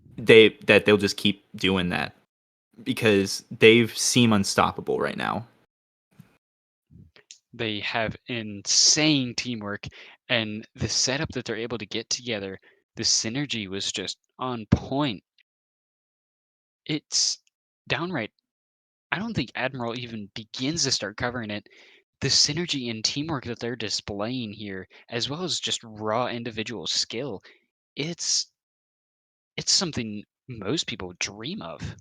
they'll just keep doing that because they seem unstoppable right now. They have insane teamwork, and the setup that they're able to get together, the synergy was just on point. It's downright. I don't think Admiral even begins to start covering it. The synergy and teamwork that they're displaying here, as well as just raw individual skill, it's it's something most people dream of.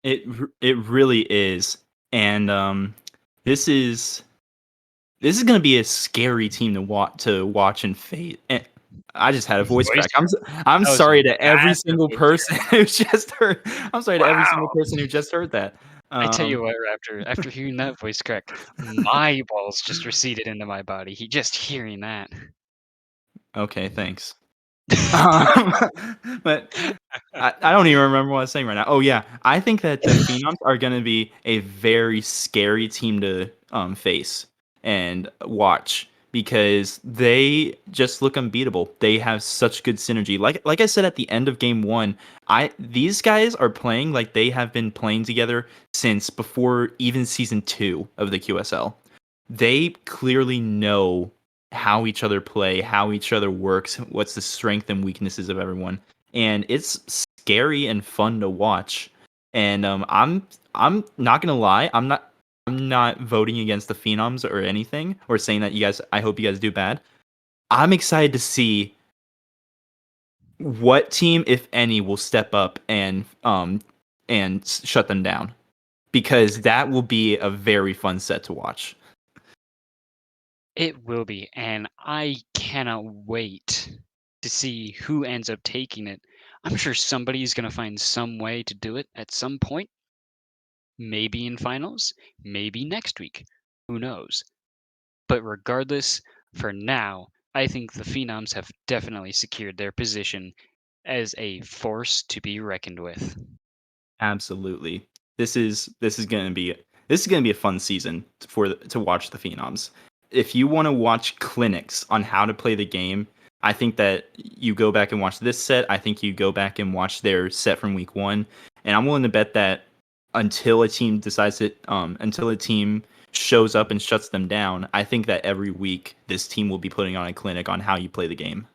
It really is, and this is this is gonna be a scary team to watch and fate. And I just had a voice Voice crack. I'm That was a sorry to every massive single voice person who just heard. I'm sorry to every single Wow. person who just heard that. I tell Um, you what, Raptor, after hearing that voice crack, my balls just receded into my body. Just hearing that. okay, thanks. Um, but I don't even remember what I was saying right now. Oh yeah, I think that the Phenoms are going to be a very scary team to face and watch because they just look unbeatable. They have such good synergy. Like I said at the end of game 1, I these guys are playing like they have been playing together since before even season 2 of the QSL. They clearly know how each other play, how each other works, what's the strength and weaknesses of everyone, and it's scary and fun to watch. And I'm not gonna lie, I'm not voting against the Phenoms or anything or saying that you guys. I hope you guys do bad. I'm excited to see what team, if any, will step up and shut them down because that will be a very fun set to watch. It will be, and I cannot wait to see who ends up taking it. I'm sure somebody's going to find some way to do it at some point, maybe in finals, maybe next week. Who knows? But regardless, for now, I think the Phenoms have definitely secured their position as a force to be reckoned with. Absolutely. This is gonna be a fun season to watch the Phenoms. If you want to watch clinics on how to play the game, I think that you go back and watch this set. I think you go back and watch their set from week 1, and I'm willing to bet that until a team shows up and shuts them down, I think that every week this team will be putting on a clinic on how you play the game.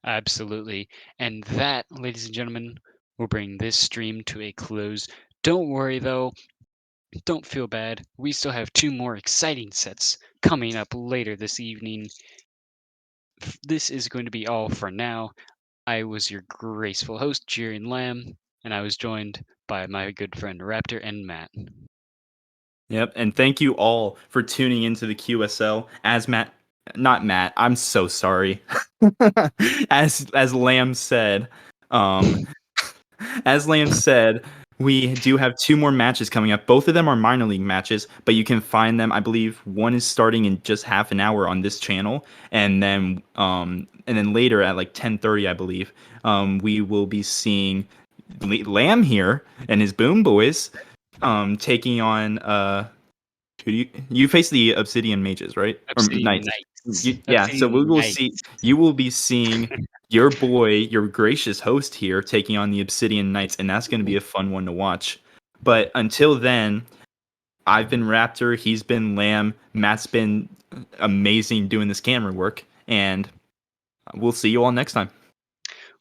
Absolutely. And that, ladies and gentlemen, will bring this stream to a close. Don't worry though, don't feel bad. We still have 2 more exciting sets coming up later this evening. This is going to be all for now. I was your graceful host, Jiren Lamb, and I was joined by my good friend Raptor and Matt. Yep, and thank you all for tuning into the QSL. Not Matt. I'm so sorry. As Lamb said, um, as Lamb said, we do have 2 more matches coming up. Both of them are minor league matches, but you can find them. I believe one is starting in just half an hour on this channel, and then later at like 10:30, I believe, we will be seeing Lamb here and his Boom Boys taking on who do you face the Obsidian Mages, right? Or Obsidian Knights. Knights. Yeah, so Obsidian Knights. you will be seeing your boy, your gracious host here taking on the Obsidian Knights, and that's going to be a fun one to watch. But until then, I've been Raptor, he's been Lamb, Matt's been amazing doing this camera work, and we'll see you all next time.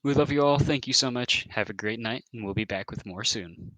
We love you all. Thank you so much. Have a great night, and we'll be back with more soon.